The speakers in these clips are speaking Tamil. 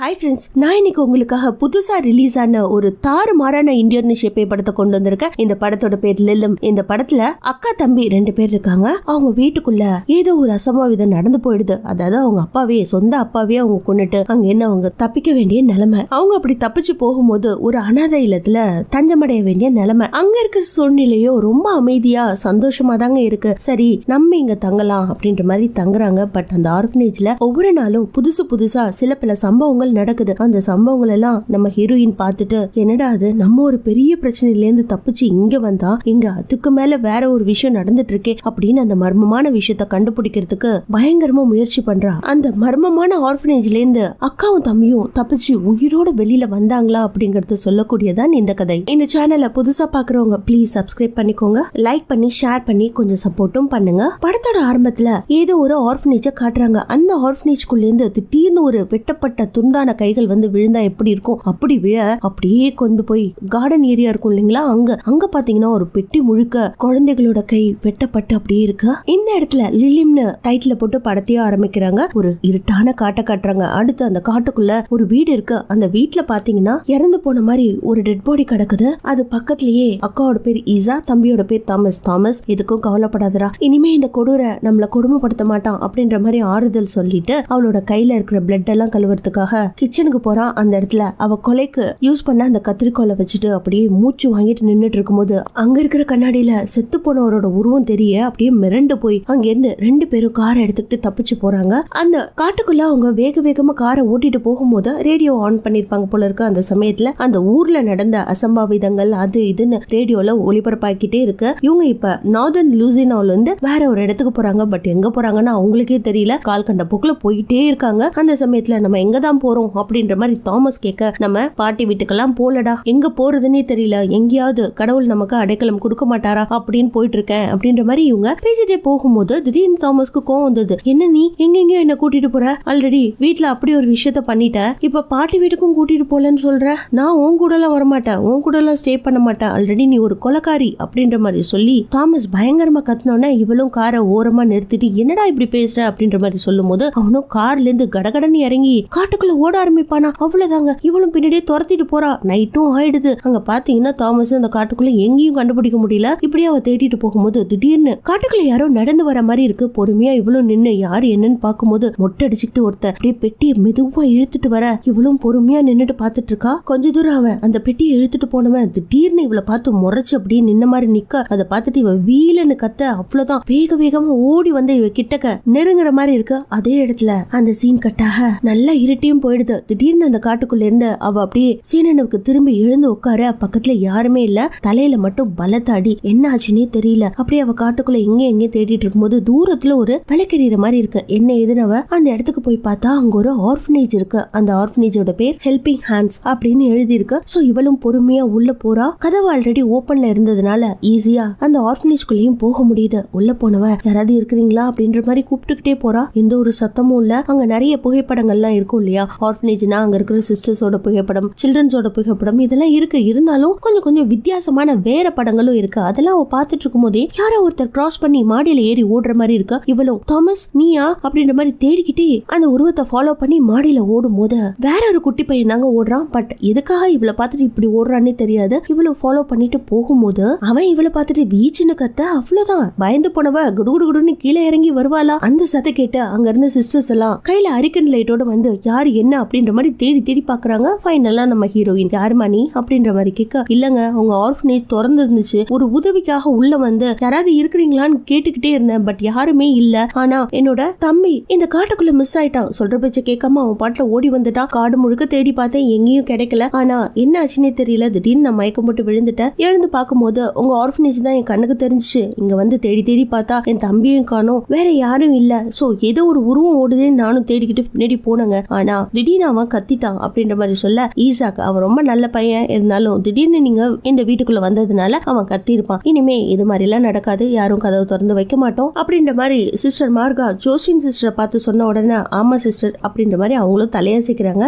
ஹாய் ஃப்ரெண்ட்ஸ், நான் இன்னைக்கு உங்களுக்காக புதுசா ரிலீஸ் ஆன ஒரு தாறுமாறான இந்தியன்ஷிப் படத்தை கொண்டு வந்திருக்கேன். இந்த படத்தோட பேர் லில்லம். இந்த படத்துல அக்கா தம்பி 2 பேர் இருக்காங்க. அவங்க வீட்டுக்குள்ள ஏதோ ஒரு அசம்பாவிதம் நடந்து போயிடுது. அதாவது அவங்க அப்பாவே, சொந்த அப்பாவே அவங்க கொண்டுட்டு அங்க என்ன அவங்க தப்பிக்க வேண்டிய நிலைமை. அவங்க அப்படி தப்பிச்சு போகும்போது ஒரு அனாதை இல்லத்துல தஞ்சமடைய வேண்டிய நிலைமை. அங்க இருக்கிற சூழ்நிலையோ ரொம்ப அமைதியா சந்தோஷமா தாங்க இருக்கு. சரி, நம்ம இங்க தங்கலாம் அப்படின்ற மாதிரி தங்குறாங்க. பட் அந்த ஆர்ஃபனேஜ்ல ஒவ்வொரு நாளும் புதுசா சில பல சம்பவங்கள் நடக்குது. அந்த சம்பவங்கள் எல்லாம் நம்ம ஹீரோயின் பார்த்துட்டு, என்னடா அது, நம்ம ஒரு பெரிய பிரச்சனையில இருந்து தப்பிச்சு இங்க வந்தா இங்க அதுக்கு மேல வேற ஒரு விஷயம் நடந்துட்டு இருக்கே அப்படின்னு அந்த மர்மமான விஷயத்த கண்டுபிடிக்கிறதுக்கு பயங்கரமா முயற்சி பண்றா. அந்த மர்மமான ஆர்ஃபனேஜ்ல இருந்து அக்காவும் தம்பியும் தப்பிச்சு உயிரோட வெளியில வந்தாங்களா அப்படிங்கறது சொல்லக்கூடியதான் இந்த கதை. இந்த சேனலை புதுசா பாக்குறவங்க ப்ளீஸ் சப்ஸ்கிரைப் பண்ணிக்கோங்க, லைக் பண்ணி ஷேர் பண்ணி கொஞ்சம் சப்போர்ட்டும் பண்ணுங்க. படத்தோட ஆரம்பத்துல ஏதோ ஒரு ஆர்ஃபனேஜ காட்டுறாங்க. அந்த ஆர்ஃபனேஜ்குள்ள இருந்து திடீர்னு ஒரு வெட்டப்பட்ட துண்டான கைகள் வந்து விழுந்தா எப்படி இருக்கும், அப்படி விழ அப்படியே கொண்டு போய் கார்டன் ஏரியா இருக்கும் இல்லைங்களா, அங்க பாத்தீங்கன்னா ஒரு பெட்டி முழுக்க குழந்தைகளோட கை வெட்டப்பட்டு அப்படியே இருக்கு. இந்த இடத்துல லில்லிம்னு டைட்டில் போட்டு படத்தையே ஆரம்பிக்கிறாங்க. ஒரு இருட்டான காட்டை காட்டுறாங்க. அடுத்து அந்த காட்டுக்குள்ள ஒரு வீடு இருக்கு. அந்த வீட்டுல பாத்தீங்கன்னா இறந்து போன மாதிரி ஒரு டெட் பாடி கிடக்குது. அது பக்கத்திலேயே அக்காவோட பேர் ஈசா, தம்பியோட பேர் தாமஸ். எதுக்கும் கவலைப்படாதரா, இனிமே இந்த கொடூரை நம்மள கொடுமைப்படுத்த மாட்டான் அப்படின்ற மாதிரி ஆறுதல் சொல்லிட்டு அவளோட கையில இருக்கிற பிளட் எல்லாம் கழுவுறதுக்காக கிச்சனுக்கு போறா. அந்த இடத்துல அவ கொலைக்கு யூஸ் பண்ண அந்த கத்திரிக்கோலை வச்சுட்டு அப்படியே மூச்சு வாங்கிட்டு நின்னுட்டு இருக்கும்போது அங்க இருக்கிற கண்ணாடியில செத்து போனவரோட உருவம் தெரிய அப்படியே மிரண்டு போய் அங்க இருந்து 2 பேரும் காரை எடுத்துக்கிட்டு தப்பிச்சு போறாங்க. அந்த காட்டுக்குள்ள அவங்க வேகமா காரை ஓட்டிட்டு போகும்போது ரேடியோ ஆன் பண்ணிருப்பாங்க போல இருக்கு. அந்த சமயத்துல அந்த ஊர்ல நடந்த அசம்பாவிதங்கள் அது இதுன்னு ரேடியோல ஒளிபரப்பாக்கிட்டே இருக்கு. இவங்க இப்ப நார்தர்ன் லூசினால இருந்து வேற ஒரு இடத்துக்கு போறாங்க. பட் எங்க போறாங்கன்னா அவங்களுக்கே தெரியல. கால் கண்ட போக்குல போயிட்டே இருக்காங்க. அந்த சமயத்துல நம்ம எங்கதான் போறோம் அப்படின்ற மாதிரி தாமஸ் கேட்க, நம்ம பாட்டி வீட்டுக்கெல்லாம் போலடா, எங்க போறதுன்னே தெரியல, எங்கேயாவது கடவுள் நமக்கு அடைக்கலம் கொடுக்க மாட்டாரா அப்படின்னு போயிட்டு இருக்கேன் அப்படின்ற மாதிரி இவங்க பேசிட்டே போகும்போது திடீர்னு தாமஸ்க்கு கோவம் வந்தது. என்ன நீ எங்கெங்கயோ என்ன கூட்டிட்டு போற, ஆல்ரெடி வீட்டுல அப்படி ஒரு விஷயத்த பண்ணிட்ட, இப்ப பாட்டி வீட்டுக்கும் கூட்டிட்டு போலன்னு சொல்ற, நான் உன் கூட எல்லாம் வரமாட்டேன், உன் கூட எல்லாம் ஸ்டே பண்ண மாட்டேன், ஆல்ரெடி நீ ஒரு கொலைக்காரி அப்படின்ற மாதிரி சொல்லி தாமஸ் பயங்கரமா கத்துனோன்னா இவளும் காரை ஓரமா நிறுத்திட்டு என்னடா இப்படி பேசுற அப்படின்ற மாதிரி சொல்லும் போது அவனும் கார்ல இருந்து கடகடன்னு இறங்கி காட்டுக்குள்ள ஓட ஆரம்பிப்பானா. அவ்வளவுதாங்க, இவளும் பின்னாடியே துரத்திட்டு போறா. நைட்டும் ஆயிடுது. அங்க பாத்தீங்கன்னா தாமஸ் அந்த காட்டுக்குள்ள எங்கேயும் கண்டுபிடிக்க முடியல. இப்படியே அவ தேடிட்டு போகும்போது திடீர்னு காட்டுக்குள்ள யாரோ நடந்து வர மாதிரி இருக்கு. பொறுமையா இவளும் நின்னு யாரு என்னன்னு பாக்கும்போது மொட்டை அடிச்சுக்கிட்டு ஒருத்தர் அப்படியே பெட்டியை மெதுவா இழுத்துட்டு வர இவளும் பொறுமையா நின்னுட்டு பாத்துட்டு இருக்கா. கொஞ்ச தூரம் அவன் அந்த பெட்டியை இழுத்துட்டு போனவன் திடீர்னு இவளை பார்த்து முறைச்சு அப்படியே நின்ன மாதிரி நிக்க, அதை பார்த்துட்டு இவ வீலன்னு கத்த, அவ்வளவுதான் வேகமா ஓடி வந்து இவ கிட்டக்க நெருங்குற மாதிரி இருக்கு. அதே இடத்துல அந்த சீன் கட்டாக நல்லா இருட்டியும் போயிடுது. திடீர்னு அந்த காட்டுக்குள்ள இருந்து அவ அப்படியே சீனனுக்கு திரும்பி எழுந்து உட்கார. பக்கத்துல யாருமே இல்ல. தலையில மட்டும் பலத்தாடி என்ன ஆச்சுன்னே தெரியல. அப்படியே அவ காட்டுக்குள்ள எங்க தேடிட்டு இருக்கும்போது தூரத்துல ஒரு விளக்கெறிகிற மாதிரி இருக்கு. என்ன எதுனவ அந்த இடத்துக்கு போய் பார்த்தா அங்க ஒரு ஆர்ஃபனேஜ் இருக்கு. அந்த ஆர்ஃபனேஜோட பேர் ஹெல்பிங் ஹேண்ட்ஸ் அப்படின்னு எழுதி இருக்கு. சோ இவளும் பொறுமையா உள்ள போறா. கதவு ஆல்ரெடி ஓபன்ல இருந்ததுனால ஈஸியா அந்த ஆர்ஃபனேஜ்குள்ளேயும் போக முடியுது. உள்ள போனவ யாராவது இருக்கிறீங்களா அப்படின்ற மாதிரி கூப்பிட்டுக்கிட்டே போறா. எந்த ஒரு சத்தமும் இல்ல. அங்க நிறைய புகைப்படங்கள்லாம் இருக்கும் இல்லையா, ஆர்ஃபனேஜ்னா அங்க இருக்கிற சிஸ்டர்ஸோட புகைப்படம், சில்ட்ரன்ஸோட புகைப்படம் இதெல்லாம் இருக்கு. இருந்தாலும் கொஞ்சம் வித்தியாசமான வேற படங்களும் இருக்கு. அதெல்லாம் அவ பாத்துட்டு இருக்கும் போதே யாரோ ஒருத்தர் கிராஸ் பண்ணி மாடியில ஏறி ஓடுற மாதிரி இருக்கு. இவளும் தாமஸ் நீயா அப்படின்ற மாதிரி தேடிக்கிட்டே அந்த உருவத்தை ஃபாலோ பண்ணி மாடியில ஓடும் போது வேற ஒரு குட்டி பையன் தாங்க ஓடுறான். பட் எதுக்காக இவளை பார்த்துட்டு இப்படி ஓடுறான்னு தெரியாது. இவளும் ஃபாலோ பண்ணிட்டு போகும்போது அவன் இவளை பார்த்துட்டு வீச்சுன்னு கத்த, அவ்வளவுதான் பயந்து போனவ குடுகுடுன்னு கீழே இறங்கி வருவாளா. அந்த சத்தம் கேட்டு அங்க இருந்த சிஸ்டர்ஸ் எல்லாம் கையில அரிக்கன் லைட்டோட வந்து யாரு என்ன அப்படின்ற மாதிரி தேடி பாக்குறாங்க. ஃபைனலா நம்ம ஹீரோயின் யாருமா நீ அப்படின்ற மாதிரி கேட்க, இல்லங்க உங்க ஆர்ஃபனேஜ் திறந்து இருந்துச்சு, ஒரு உதவிக்காக உள்ள வந்து யாராவது இருக்கிறீங்களான்னு கேட்டுக்கிட்டே இருந்தேன். பட் யாருமே இல்ல. ஆனா என்னோட தம்பி இந்த காட்டுக்குள்ள மிஸ் ஆயிட்டான். சொல்ற பேச்ச கேட்காம அவன் பாட்டுல ஓடி வந்துட்டான். காடு முழுக்க தேடி பார்த்தேன், எங்கேயும் கிடைக்கல. ஆனா என்ன ஆச்சுன்னே தெரியல. திடீர்னு நான் மயக்கம் போட்டு விழுந்துட்டேன். எழுந்து பார்க்கும்போது உங்க ஆர்ஃபனேஜ் தான் என் கண்ணுக்கு தெரிஞ்சுச்சு. இங்க வந்து தேடி பார்த்தா என் தம்பியும் காணோம், வேற யாரும் இல்ல. சோ ஏதோ ஒரு உருவம் ஓடுதேன்னு நானும் தேடிக்கிட்டு பின்னாடி போனங்க. ஆனா திடீர்னு அவன் கத்திட்டான் அப்படின்ற மாதிரி சொல்ல, ஈசாக் அவன் ரொம்ப நல்ல பையன், இருந்தாலும் திடீர்னு நீங்க இந்த வீட்டுக்குள்ள வந்ததுனால அவன் கத்தி இருப்பான். இனிமே இது மாதிரி எல்லாம் நடக்காது, யாரும் கதவு திறந்து வைக்க மாட்டோம் அப்படின்ற மாதிரி சிஸ்டர் மார்கா ஜோஸ்வின் சிஸ்டரை பார்த்து சொன்ன உடனே ஆமா சிஸ்டர் அப்படின்ற மாதிரி அவங்களும் தலையசைக்கிறாங்க.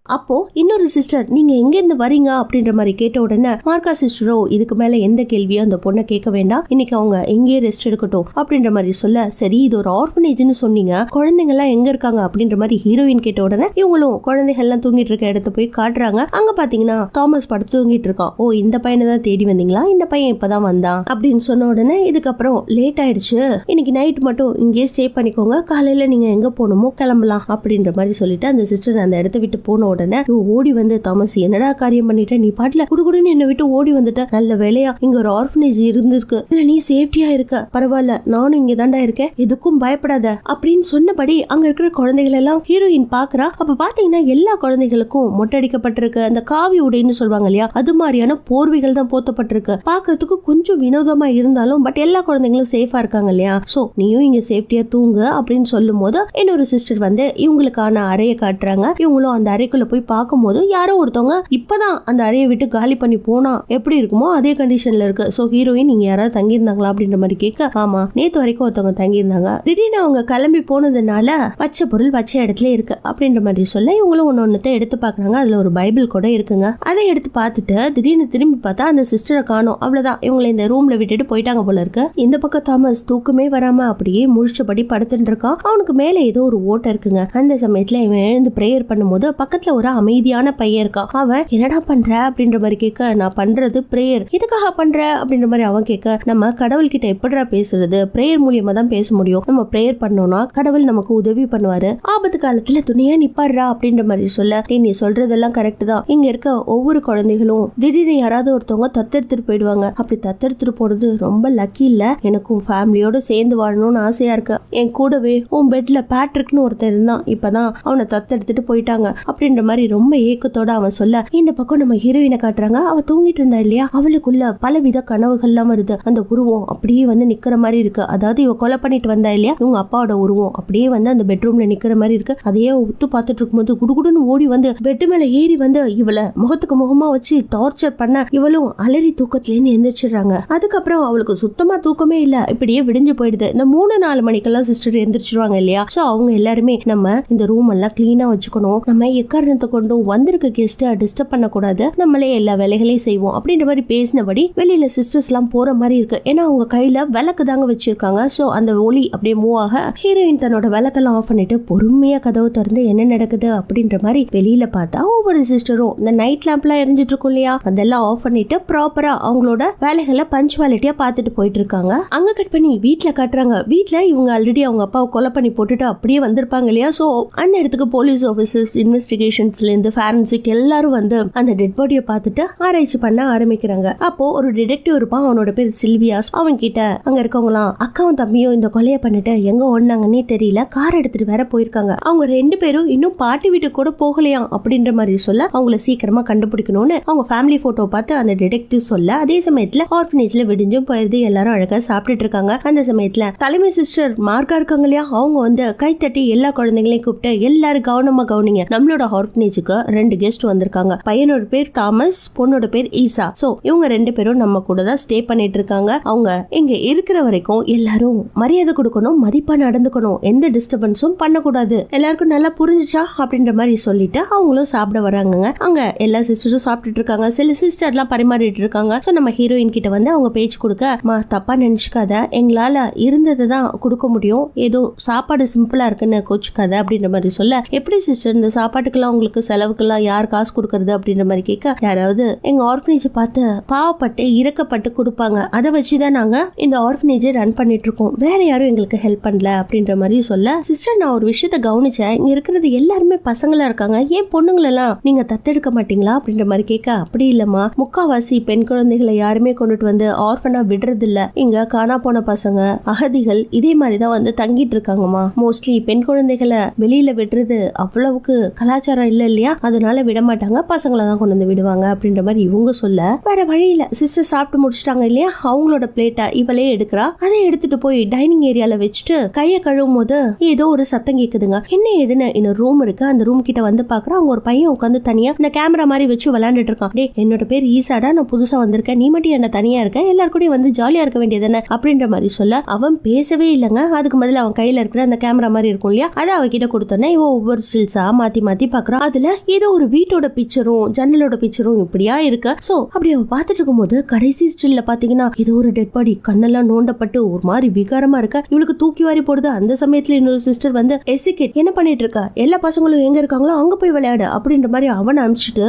அப்போ இன்னொரு சிஸ்டர் நீங்க எங்க இருந்து வரீங்க அப்படின்ற மாதிரி கேட்ட உடனே மார்க்கா சிஸ்டரோ இதுக்கு மேல எந்த கேள்வியும் அந்த பொண்ணை கேட்க வேண்டாம், இன்னைக்கு அவங்க எங்கேயே ரெஸ்ட் எடுக்கட்டும் அப்படின்ற மாதிரி சொல்ல, சரி இது ஒரு ஆர்ஃபனேஜ்னு சொன்னீங்க, குழந்தைங்க எல்லாம் எங்க இருக்காங்க அப்படின்ற மாதிரி ஹீரோயின் கேட்ட உடனே இவங்களும் குழந்தைகள் எல்லாம் தூங்கிட்டு இருக்க இடத்த போய் காட்டுறாங்க. அங்க பாத்தீங்கன்னா தாமஸ் படுத்து தூங்கிட்டு இருக்கான். ஓ இந்த பையனை தான் தேடி வந்தீங்களா, இந்த பையன் இப்பதான் வந்தான் அப்படின்னு சொன்ன உடனே இதுக்கப்புறம் லேட் ஆயிடுச்சு, இன்னைக்கு நைட் மட்டும் இங்கேயே ஸ்டே பண்ணிக்கோங்க, காலையில நீங்க எங்க போகணுமோ கிளம்பலாம் அப்படின்ற மாதிரி சொல்லிட்டு அந்த சிஸ்டர் அந்த இடத்த விட்டு போன உடனே ஓடி வந்து, தாமஸ் என்னடா காரியம் பண்ணிட்ட, நீ பாட்டுல குடுகுடுன்னு என்ன விட்டு ஓடி வந்துட்ட, நல்ல வேலையா இங்க ஒரு ஆர்ஃபனேஜ் இருந்திருக்கு, இல்ல நீ சேஃப்டியா இருக்க, பரவாயில்ல நானும் இங்க தாண்டா இருக்கேன், எதுக்கும் பயப்படாத அப்படின்னு சொன்னபடி அங்க இருக்கிற குழந்தைகள் எல்லாம் ஹீரோயின் பாக்குறா. அப்ப பாத்தீங்கன்னா எல்லா குழந்தைகளுக்கும் மொட்டடிக்கப்பட்டிருக்கு, அந்த காவி உடைன்னு சொல்லுவாங்க இல்லையா, அது மாதிரியான போர்வைகள் தான் போத்தப்பட்டிருக்கு. பாக்கிறதுக்கு கொஞ்சம் வினோதமா இருந்தாலும் பட் எல்லா குழந்தைங்களும் சேஃபா இருக்காங்க இல்லையா, சோ நீயும் இங்க சேஃப்டியா தூங்கு அப்படின்னு சொல்லும் போது இன்னொரு சிஸ்டர் வந்து இவங்களுக்கான அறையை காட்டுறாங்க. இவங்களும் அந்த அறைக்குள்ள போய் பார்க்கும்போது யாரோ ஒருத்தவங்க இப்பதான் அந்த அறையை விட்டு காலி பண்ணி போனா எப்படி இருக்குமோ அதே கண்டிஷன்ல இருக்கு. சோ ஹீரோயின் நீங்க யாராவது தங்கி இருந்தாங்களா அப்படின்ற மாதிரி கேட்க, ஆமா நேத்து வரைக்கும் ஒருத்தவங்க தங்கி இருந்தாங்க, திடீர்னு அவங்க கிளம்பி போனதுனால வச்ச பொருள் வச்ச இடத்துல இருக்கு அப்படின்ற மாதிரி சொல்ல இவங்களும் ஒன்னொன்னத்தை எடுத்து பாக்குறாங்க. அதுல ஒரு பைபிள் கூட இருக்குங்க. அதை எடுத்து பார்த்துட்டு திடீர்னு திரும்பி பார்த்தா அந்த சிஸ்டரை காணோம். அவ்வளவுதான், இவங்களை இந்த ரூம்ல விட்டுட்டு போயிட்டாங்க போல இருக்கு. இந்த பக்கம் தாமஸ் தூக்கமே வராம அப்படியே முழிச்சபடி படுத்துட்டு இருக்கான். அவனுக்கு மேல ஏதோ ஒரு ஓட்டை இருக்குங்க. அந்த சமயத்துல இவன் எழுந்து பிரேயர் பண்ணும்போது பக்கத்துல ஒரு அமைதியான பையன் இருக்கான். அவன் என்னடா பண்ற அப்படின்ற மாதிரி கேட்க, நான் பண்றது பிரேயர். எதுக்காக பண்ற அப்படின்ற மாதிரி அவன் கேட்க, நம்ம கடவுள் கிட்ட எப்படிடா பேசுறது, பிரேயர் மூலியமா தான் பேச முடியும், நம்ம பிரேயர் பண்ணோம்னா கடவுள் நமக்கு உதவி பண்ணுவாரு, ஆபத்து காலத்துல துணையா நிப்பாடுறா அப்படின்ற மாதிரி சொல்ல, நீ சொல்றதெல்லாம் கரெக்ட் தான், இங்க இருக்க ஒவ்வொரு குழந்தைகளும் திடீர்னு யாராவது ஒருத்தவங்க தத்தெடுத்துட்டு போயிடுவாங்க, அப்படி தத்தெடுத்துட்டு போறது ரொம்ப லக்கி இல்ல, எனக்கும் ஃபேமிலியோட சேர்ந்து வாழணும்னு ஆசையா இருக்கு, என் கூடவே உன் பெட்ல பேட்ரிக்னு ஒருத்தர் இருந்தான், இப்பதான் அவனை தத்தெடுத்துட்டு போயிட்டாங்க அப்படின்ற மாதிரி ரொம்ப ஏக்கத்தோட அவன் சொல்ல, இந்த பக்கம் நம்ம ஹீரோயினை காட்டுறாங்க. அவ தூங்கிட்டு இருந்தா இல்லையா, அவளுக்குள்ள பலவித கனவுகள்லாம் வருது. அந்த உருவம் அப்படியே வந்து நிக்கிற மாதிரி இருக்கு. அதாவது இவ கொலை பண்ணிட்டு வந்தா இல்லையா, இவங்க அப்பாவோட உருவம் அப்படியே வந்து அந்த பெட்ரூம்ல நிக்கிற மாதிரி இருக்கு. அதையே உத்து பார்த்துட்டு இருக்கும்போது குடுகுடுன்னு ஓடி வந்து பெட் மேல ஏறி வந்து இவளை முகத்துக்கு முகமா வச்சு டார்ச்சர் பண்ண இவளும் அலறி தூக்கத்திலேன்னு எந்திரிச்சிடுறாங்க. அதுக்கப்புறம் அவளுக்கு சுத்தமா தூக்கமே இல்ல, இப்படியே விடிஞ்சு போயிடுது. இந்த 3-4 மணிக்கெல்லாம் சிஸ்டர் எந்திரிச்சிருவாங்க இல்லையா, சோ அவங்க எல்லாருமே நம்ம இந்த ரூம் எல்லாம் கிளீனா வச்சுக்கணும், நம்ம எக்காரணத்தை கொண்டும் வந்திருக்க கெஸ்ட்டை டிஸ்டர்ப் பண்ணக்கூடாது, நம்மளே எல்லா வேலைகளையும் செய்வோம் அப்படின்ற மாதிரி பேசினபடி வெளியில சிஸ்டர்ஸ் எல்லாம் போற மாதிரி இருக்கு. ஏன்னா அவங்க கையில விளக்கு தாங்க வச்சிருக்காங்க. சோ அந்த ஒளி அப்படியே மூவ் ஆக ஹீரோயின் தன்னோட விளக்கெல்லாம் ஆஃப் பண்ணிட்டு பொறுமையா கதவு திறந்து என்ன நடக்குது அப்படின்ற மாதிரி வெளியில பார்த்தா ஒவ்வொரு சிஸ்டரும் இந்த நைட் லேம்ப் எல்லாம் எரிஞ்சிட்டு இருக்கும் இல்லையா, அதெல்லாம் ஆஃப் பண்ணிட்டு ப்ராப்பரா அவங்களோட வேலைகளை பஞ்சுவாலிட்டியா பார்த்துட்டு போயிட்டு இருக்காங்க. அங்க கட் பண்ணி வீட்டுல காட்டுறாங்க. வீட்டுல இவங்க ஆல்ரெடி அவங்க அப்பாவை கொலை பண்ணி போட்டுட்டு அப்படியே வந்திருப்பாங்க இல்லையா, சோ அந்த இடத்துக்கு போலீஸ் ஆபீசர்ஸ், இன்வெஸ்டிகேஷன்ஸ்ல இருந்து ஃபாரன்சிக் எல்லாரும் வந்து அந்த டெட் பாடியை பார்த்துட்டு ஆராய்ச்சி பண்ண ஆரம்பிக்கிறாங்க. அப்போ ஒரு டிடெக்டிவ் இருப்பான், அவனோட பேர் சில்வியாஸ். அவன் கிட்ட அங்க இருக்கவங்களாம் அக்காவும் தம்பியும் இந்த கொலையை பண்ணிட்டு எங்க ஓடினாங்கன்னே தெரியல, கார் எடுத்துட்டு வேற போயிருக்காங்க, அவங்க 2 பேரும் இன்னும் பாட்டி வீட்டுக்கு கூட போகலையாம் அப்படின்ற மாதிரி சொல்ல அவங்கள சீக்கிரமா கண்டுபிடிக்கணும்னு அவங்க ஃபேமிலி போட்டோ பார்த்து அந்த டிடெக்டிவ் சொல்ல, அதே சமயத்துல ஆர்ஃபனேஜ்ல விடிஞ்சும் போயிருது, எல்லாரும் அழகா சாப்பிட்டுட்டு இருக்காங்க. அந்த சமயத்துல தலைமை சிஸ்டர் மார்க்கா இருக்காங்க இல்லையா, அவங்க வந்து கைத்தட்டி எல்லா குழந்தைங்களையும் கூப்பிட்டு எல்லாரும் கவனமா கவனிங்க, நம்மளோட ஆர்ஃபனேஜுக்கு 2 கெஸ்ட் வந்திருக்காங்க, பையனோட பேர் தாமஸ், பொண்ணோட பேர் ஈசா. சோ இவங்க 2 பேரும் நம்ம கூட தான் ஸ்டே பண்ணிட்டு இருக்காங்க, அவங்க இங்க இருக்கிற வரைக்கும் எல்லாரும் மரியாதை கொடுக்கணும், மதிப்பா நடந்துக்கணும், எந்த டிஸ்டர்பன்ஸும் பண்ணக்கூடாது, எல்லாருக்கும் நல்லா புரிஞ்சுச்சா அப்படின்ற மாதிரி சொல்லிட்டு அவங்களும் சாப்பிட வராங்க. அங்க எல்லா சிஸ்டரும் சாப்பிட்டுட்டு இருக்காங்க, சில சிஸ்டர் எல்லாம் பரிமாறிட்டு இருக்காங்க. சோ நம்ம ஹீரோயின் கிட்ட வந்து அவங்க பேச்சு கொடுக்க, தப்பா நினைச்சுக்காத, எங்களால இருந்ததை தான் கொடுக்க முடியும், ஏதோ சாப்பாடு சிம்பிளா இருக்குன்னு கோச்சுக்காத அப்படின்ற மாதிரி சொல்ல, எப்படி சிஸ்டர் இந்த சாப்பாட்டுக்கெல்லாம் உங்களுக்கு செலவுக்கெல்லாம் யார் காசு கொடுக்கறது அப்படின்ற மாதிரி கேட்க, யாராவது எங்க ஆர்ஃபனேஜ் பார்த்து பாவப்பட்டு இறக்கப்பட்டு கொடுப்பாங்க, அதை வச்சுதான் நாங்க இந்த ஆர்ஃபனேஜை ரன் பண்ணிட்டு இருக்கோம், வேற யாரும் எங்களுக்கு ஹெல்ப் பண்ணல அப்படின்ற மாதிரி சொல்ல, சிஸ்டர் நான் ஒரு விஷயத்த கவனிச்சேன், இங்க இருக்கிறது எல்லாருமே பசங்களா இருக்காங்க, ஏன் பொண்ணுங்களெல்லாம் நீங்க தத்தெடுக்க மாட்டீங்களா அப்படின்ற மாதிரி கேட்க, அப்படி இல்லம்மா, முக்காவாசி பெண் குழந்தைகளை யாருமே கொண்டுட்டு வந்து ஆர்ஃபனா விடுறது இல்ல, இங்க காணா போன பசங்க, அகதிகள் இதே மாதிரிதான் வந்து தங்கிட்டு இருக்காங்கம்மா, மோஸ்ட்லி பெண் குழந்தைகளை வெளியில விடுறது அவ்வளவுக்கு கலாச்சாரம் இல்ல இல்லையா, அதனால விட மாட்டாங்க, பசங்களை தான் கொண்டு வந்து விடுவாங்க அப்படின்ற மாதிரி இவங்க சொல்ல, வேற வழியில சிஸ்டர் சாப்பிட்டு முடிச்சிட்டாங்க இல்லையா, அவங்களோட பிளேட்டை இவளே எடுக்கிறா, அதை எடுத்துட்டு போய் டைனிங் ஏரியால வச்சுட்டு கையை கழுவும் போது ஏதோ ஒரு சத்தம் கேக்குதுங்க, என்ன ஏதுன்னு இன்னொரு ரூம் இருக்கு, அந்த ரூம் கிட்ட வந்து பாக்குறா, அங்க ஒரு பையன் உட்காந்து தனியா இந்த கேமரா மாதிரி வச்சு விளையாண்டுட்டு இருக்கான், டே என்னோட பேர் ஈசாடா, நான் புதுசா வந்திருக்கேன், நீ மட்டும் என்ன தனியா இருக்க, எல்லாருக்கூடயும் வந்து ஜாலியா இருக்க வேண்டியதானே அப்படின்ற மாதிரி சொல்ல, அவன் பேசவே இல்லைங்க, அதுக்கு முதல்ல அவன் கையில இருக்கிற அந்த கேமரா மாதிரி இருக்கும் இல்லையா, அதை அவகிட்ட கொடுத்தோன்னே இவ ஒவ்வொரு ஸ்டில்ஸா மாத்தி மாத்தி பாக்குறா, பாக்குறான். அதுல ஏதோ ஒரு வீட்டோட பிக்சரும் ஜன்னலோட பிக்சரும் இப்படியா இருக்கு. சோ அப்படி அவ பாத்துட்டு இருக்கும் போது கடைசி ஸ்டில்ல பாத்தீங்கன்னா ஏதோ ஒரு டெட் பாடி கண்ணெல்லாம் நோண்டப்பட்டு ஒரு மாதிரி விகாரமா இருக்க. இவளுக்கு தூக்கி வாரி போடுது. அந்த சமயத்துல இன்னொரு சிஸ்டர் வந்து எசிகேட் என்ன பண்ணிட்டு இருக்கா, எல்லா பசங்களும் எங்க இருக்காங்களோ அங்க போய் விளையாடு அப்படின்ற மாதிரி அவனை அனுப்பிச்சிட்டு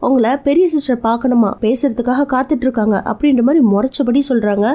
அவங்கள பெரிய சிஸ்டர் பாக்கணுமா பேசுறதுக்காக காத்துட்டு இருக்காங்க அப்படின்ற மாதிரி முறைச்சபடி சொல்றாங்க.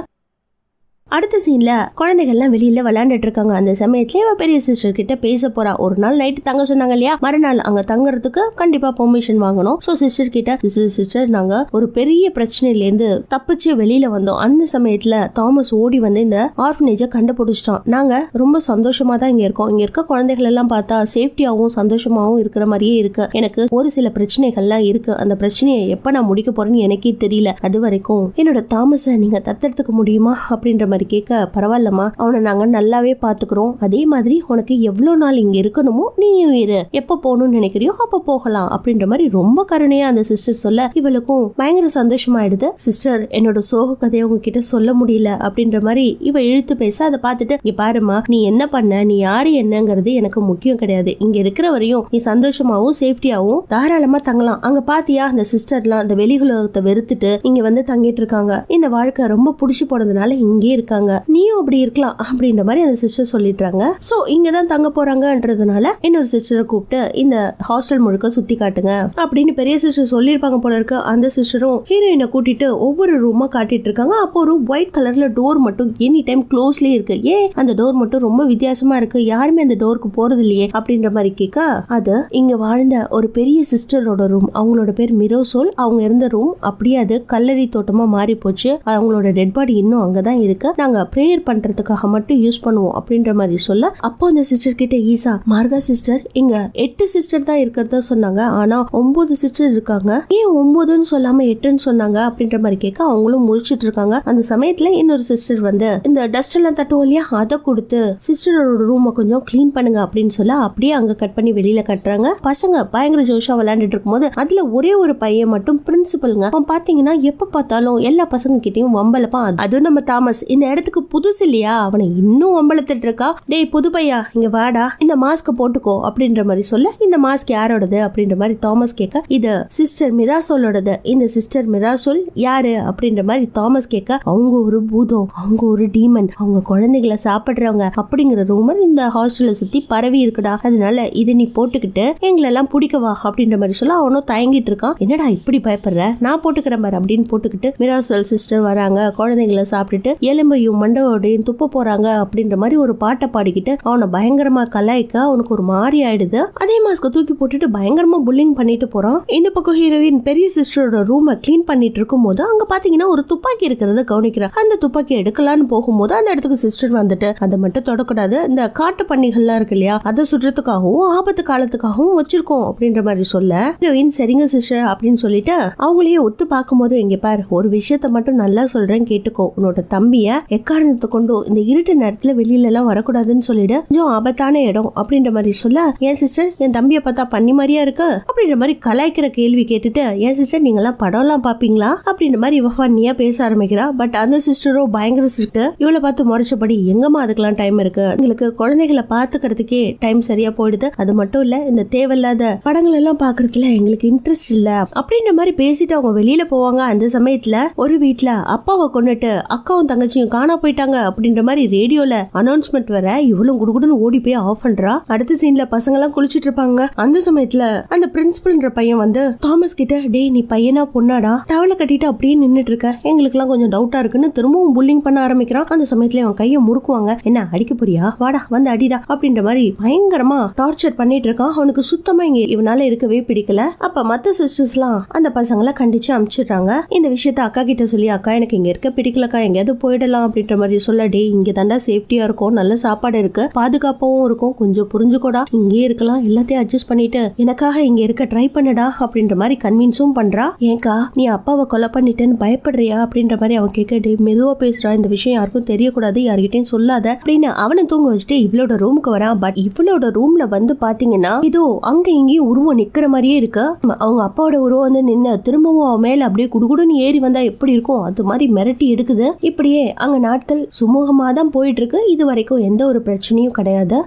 அடுத்த சீன்ல குழந்தைகள்லாம் வெளியில விளையாண்டுட்டு இருக்காங்க. அந்த சமயத்துல இவ பெரிய சிஸ்டர் கிட்ட பேச போறா. ஒரு நாள் நைட்டு தங்க சொன்னாங்க இல்லையா, மறுநாள் அங்க தங்குறதுக்கு கண்டிப்பா பெர்மிஷன் வாங்கணும். சோ சிஸ்டர் கிட்ட சிஸ்டர் நாங்க ஒரு பெரிய பிரச்சனையில இருந்து தப்பிச்சு வெளியில வந்தோம். அந்த சமயத்துல தாமஸ் ஓடி வந்து இந்த ஆர்ஃபனேஜை கண்டுபிடிச்சிட்டான். நாங்க ரொம்ப சந்தோஷமா தான் இங்க இருக்கோம். இங்க இருக்க குழந்தைகள் எல்லாம் பார்த்தா சேஃப்டியாவும் சந்தோஷமாவும் இருக்கிற மாதிரியே இருக்கு. எனக்கு ஒரு சில பிரச்சனைகள்லாம் இருக்கு. அந்த பிரச்சனையை எப்ப நான் முடிக்க போறேன்னு எனக்கே தெரியல. அது வரைக்கும் என்னோட தாமஸை நீங்க தத்தெடுத்துக்க முடியுமா அப்படின்ற மாதிரி கேட்க, பரவாயில்லமா, அவனை நாங்க நல்லாவே பாத்துக்கிறோம். அதே மாதிரி உனக்கு எவ்வளவு நாள் இங்க இருக்கணுமோ நீயும் இரு, எப்ப போகணும்னு நினைக்கிறியோ அப்ப போகலாம் அப்படின்ற மாதிரி ரொம்ப கருணையா அந்த சிஸ்டர் சொல்ல இவளுக்கும் பயங்கர சந்தோஷமாயிடுது. சிஸ்டர் என்னோட சோக கதையை உங்ககிட்ட சொல்ல முடியல அப்படின்ற மாதிரி இவ இழுத்து பேச, அதை பார்த்துட்டு இங்க பாருமா, நீ என்ன பண்ண, நீ யாரு என்னங்கிறது எனக்கு முக்கியம் கிடையாது. இங்க இருக்கிற வரையும் நீ சந்தோஷமாவும் சேஃப்டியாவும் தாராளமா தங்கலாம். அங்க பாத்தியா அந்த சிஸ்டர்லாம் அந்த வெளியுலகத்தை வெறுத்துட்டு இங்க வந்து தங்கிட்டு இருக்காங்க. இந்த வாழ்க்கை ரொம்ப புடிச்சு போனதுனால இங்கே இருக்காங்க. நீயும் அப்படி இருக்கலாம் அப்படின்ற மாதிரி அந்த சிஸ்டர் சொல்லிட்டாங்க. சோ இங்கதான் தங்க போறாங்கன்றதுனால இன்னொரு சிஸ்டரை கூப்பிட்டு இந்த ஹாஸ்டல் முழுக்க சுத்தி காட்டுங்க அப்படின்னு பெரிய சிஸ்டர் சொல்லிருப்பாங்க போல இருக்கு. அந்த சிஸ்டரும் ஹீரோயினை கூட்டிட்டு ஒவ்வொரு ரூமா காட்டிட்டு இருக்காங்க. அப்போ ஒரு ஒயிட் கலர்ல டோர் மட்டும் எனி டைம் க்ளோஸ்லயே இருக்கு. ஏன் அந்த டோர் மட்டும் ரொம்ப வித்தியாசமா இருக்கு, யாருமே அந்த டோருக்கு போறது இல்லையே அப்படின்ற மாதிரி கேட்க, அது இங்க வாழ்ந்த ஒரு பெரிய சிஸ்டரோட ரூம். அவங்களோட பேர் மிரோசோல். அவங்க இருந்த ரூம் அப்படியே அது கல்லறை தோட்டமா மாறி போச்சு. அவங்களோட டெட் பாடி இன்னும் அங்கதான் இருக்கு. நாங்க பிரேயர் பண்றதுக்காக மட்டும் யூஸ் பண்ணுவோம் அப்படின்ற மாதிரி சொல்ல, அப்போ அந்த சிஸ்டர் கிட்ட ஈசா, மார்கா சிஸ்டர் இங்க 8 சிஸ்டர் தான் இருக்கிறதா சொன்னாங்க, ஆனா 9 சிஸ்டர் இருக்காங்க, ஏன் 9ன்னு சொல்லாம 8ன்னு சொன்னாங்க அப்படின்ற மாதிரி கேட்க அவங்களும் முழிச்சிட்டு இருக்காங்க. அந்த சமயத்துல இன்னொரு சிஸ்டர் வந்து இந்த டஸ்ட் எல்லாம் தட்டுவோம் இல்லையா, அதை கொடுத்து சிஸ்டரோட ரூமை கொஞ்சம் கிளீன் பண்ணுங்க அப்படின்னு சொல்ல அப்படியே அங்க கட் பண்ணி வெளியில கட்டுறாங்க. பசங்க பயங்கர ஜோஷா விளையாண்டுட்டு இருக்கும்போது அதுல ஒரே ஒரு பையன் மட்டும் பிரின்சிபல்ங்க. அவன் பாத்தீங்கன்னா எப்ப பார்த்தாலும் எல்லா பசங்க கிட்டையும் வம்பலப்பா. அதுவும் நம்ம தாமஸ் இந்த இடத்துக்கு புதுசு இல்லையா, அவனை இன்னும் வம்பளத்துட்டு இருக்கா. டேய் புது பையா இங்க வாடா, இந்த மாஸ்க் போட்டுக்கோ அப்படின்ற மாதிரி சொல்ல, இந்த மாஸ்க் யாரோடது அப்படின்ற மாதிரி தாமஸ் கேட்க, இது சிஸ்டர் மிராசோலோடது. இந்த சிஸ்டர் மிராசோல் யாரு அப்படின்ற மாதிரி தாமஸ் கேட்க, அவங்க ஒரு பூதம், அவங்க ஒரு டீமன், அவங்க குழந்தைகளை சாப்பிடுறவங்க அப்படிங்கிற ரூமர் இந்த ஹாஸ்டல்ல சுத்தி பரவி இருக்குடா. அதனால இதை நீ போட்டுக்கிட்டு எங்களெல்லாம் பிடிக்கவா அப்படின்ற மாதிரி சொல்ல, அவனும் தயங்கிட்டு இருக்கான். என்னடா இப்படி பயப்படுற, நான் போட்டுக்கிறேன் பாரு அப்படின்னு போட்டுக்கிட்டு மிராசோல் சிஸ்டர் வராங்க. குழந்தைங்களை சாப்பிட்டுட்டு எலும்பையும் மண்டவோடையும் துப்ப போறாங்க அப்படின்ற மாதிரி ஒரு பாட்டை பாடிக்கிட்டு அவனை பயங்கரமா கலாய்க்க அவனுக்கு ஒரு மாதிரி ஆயிடுது. அதே மாஸ்க தூக்கி போட்டுட்டு பயங்கரமா புல்லிங் பண்ணிட்டு போறான். இந்த பக்கம் ஹீரோயின் பெரிய சிஸ்டரோட ரூமை கிளீன் பண்ணிட்டு இருக்கும் போது அங்க பாத்தீங்கன்னா ஒரு துப்பாக்கி இருக்கிறத கவனிக்கிறான். அந்த துப்பாக்கி எடுக்கலான்னு போகும்போது அந்த இடத்துக்கு சிஸ்டர் வந்துட்டு, அதை மட்டும் தொடக்கூடாது, இந்த காட்டு பண்ணிகள்லாம் இருக்கு இல்லையா, அதை சுடுறதுக்காகவும் ஆபத்து காலத்துக்காகவும் வச்சிருக்கோம் அப்படின்ற மாதிரி சொல்ல, ஹீரோயின் சரிங்க சிஸ்டர் அப்படின்னு சொல்லிட்டு அவங்களையே ஒத்து பார்க்கும் போது, இங்க பாரு ஒரு விஷயத்த மட்டும் நல்லா சொல்றேன் கேட்டுக்கோ, உன்னோட தம்பிய எக்காரணத்தை கொண்டு இந்த இருட்டு நேரத்துல வெளியில எல்லாம் வரக்கூடாதுன்னு சொல்லிடு, கொஞ்சம் ஆபத்தான இடம் அப்படின்ற மாதிரி சொல்ல, ஏன் சிஸ்டர் என் தம்பிய பார்த்தா பண்ணி மாதிரியா இருக்கு அப்படின்ற மாதிரி கலாய்க்கிற கேள்வி கேட்டுட்டு, ஏன் சிஸ்டர் நீங்க எல்லாம் படம் எல்லாம் பாப்பீங்களா அப்படின்ற மாதிரி இவ ஃபன்னியா பேச ஆரம்பிக்கிறா. பட் அந்த சிஸ்டரோ பயங்கர ஸ்ட்ரிக்ட். இவளை பார்த்து முறைச்சபடி, எங்கம்மா அதுக்கெல்லாம் டைம் இருக்கு, உங்களுக்கு குழந்தைகளை பாத்துக்கிறதுக்கே டைம் சரியா போயிடுது, அது மட்டும் இல்ல இந்த தேவையில்லாத படங்கள் எல்லாம் பாக்குறதுல எங்களுக்கு இன்ட்ரெஸ்ட் இல்ல அப்படின்ற மாதிரி பேசிட்டு அவங்க வெளியில போவாங்க. அந்த சமயத்துல ஒரு வீட்டுல அப்பாவை கொண்டுட்டு அக்காவும் தங்கச்சியும் காணா போயிட்டாங்க அப்படின்ற மாதிரி ரேடியோல அனௌன்ஸ்மெண்ட் வர, இவளும் குடுகுடுன்னு ஓடி போய் ஆஃப் பண்றா. அடுத்த சீன்ல பசங்க எல்லாம் குளிச்சிட்டு இருப்பாங்க. அந்த சமயத்துல அந்த பிரின்சிபல்ன்ற பையன் வந்து தாமஸ் கிட்ட, டேய் நீ பையனா பொண்ணாடா, டவலை கட்டிட்டு அப்படியே நின்னுட்டு இருக்க, எங்களுக்கு எல்லாம் கொஞ்சம் டவுட்டா இருக்குன்னு திரும்பவும் புல்லிங் பண்ண ஆரம்பிக்கிறான். அந்த சமயத்துல அவன் கையை முறுக்குவாங்க, என்ன அடிக்க போறியா, வாடா வந்து அடிடா அப்படின்ற மாதிரி பயங்கரமா டார்ச்சர் பண்ணிட்டு இருக்கான். அவனுக்கு சுத்தமா இங்க இவனால இருக்கவே பிடிக்கல. அப்ப மத்த சிஸ்டர்ஸ் எல்லாம் அந்த பசங்களை கண்டிச்சு அனுப்பிச்சிடுறாங்க. இந்த விஷயத்த அக்கா கிட்ட சொல்லி, அக்கா எனக்கு இங்க இருக்க பிடிக்கலக்கா, எங்கேயாவது போயிடலாம் அப்படின்ற மாதிரி சொல்ல, டே இங்க தாண்டா சேஃப்டியா இருக்கும், நல்ல சாப்பாடு இருக்கு, பாதுகாப்பாவும் இருக்கும், கொஞ்சம் புரிஞ்சுக்கோடா, இங்கே இருக்கலாம், எல்லாத்தையும் அட்ஜஸ்ட் பண்ணிட்டு எனக்காக இங்க இருக்க ட்ரை பண்ணடா அப்படின்ற மாதிரி கன்வின்ஸும் பண்றா. ஏன்க்கா நீ அப்பாவை கொலை பண்ணிட்டேன்னு பயப்படுறியா அப்படின்ற மாதிரி அவன் கேட்க, டே மெதுவா பேசுறா, இந்த விஷயம் யாருக்கும் தெரியக்கூடாது, யார்கிட்டையும் சொல்லாத அப்படின்னு அவனை தூங்க வச்சுட்டு இவளோட ரூமுக்கு வரான். பட் இவளோட ரூம்ல வந்து பாத்தீங்கன்னா இதோ அங்க இங்கேயும் உருவம் நிக்கிற மாதிரியே இருக்கு. அவங்க அப்பாவோட உருவம் வந்து நின்று திரும்பவும் அவன் மேல அப்படியே குடுகுடுன்னு ஏறி வந்தா எப்படி இருக்கும் அது மாதிரி மிரட்டி எடுக்குது. இப்படியே அங்க நாட்கள் சுமூகமா தான் போயிட்டு இருக்கு. இது வரைக்கும் எந்த ஒரு பிரச்சனையும் கிடையாது.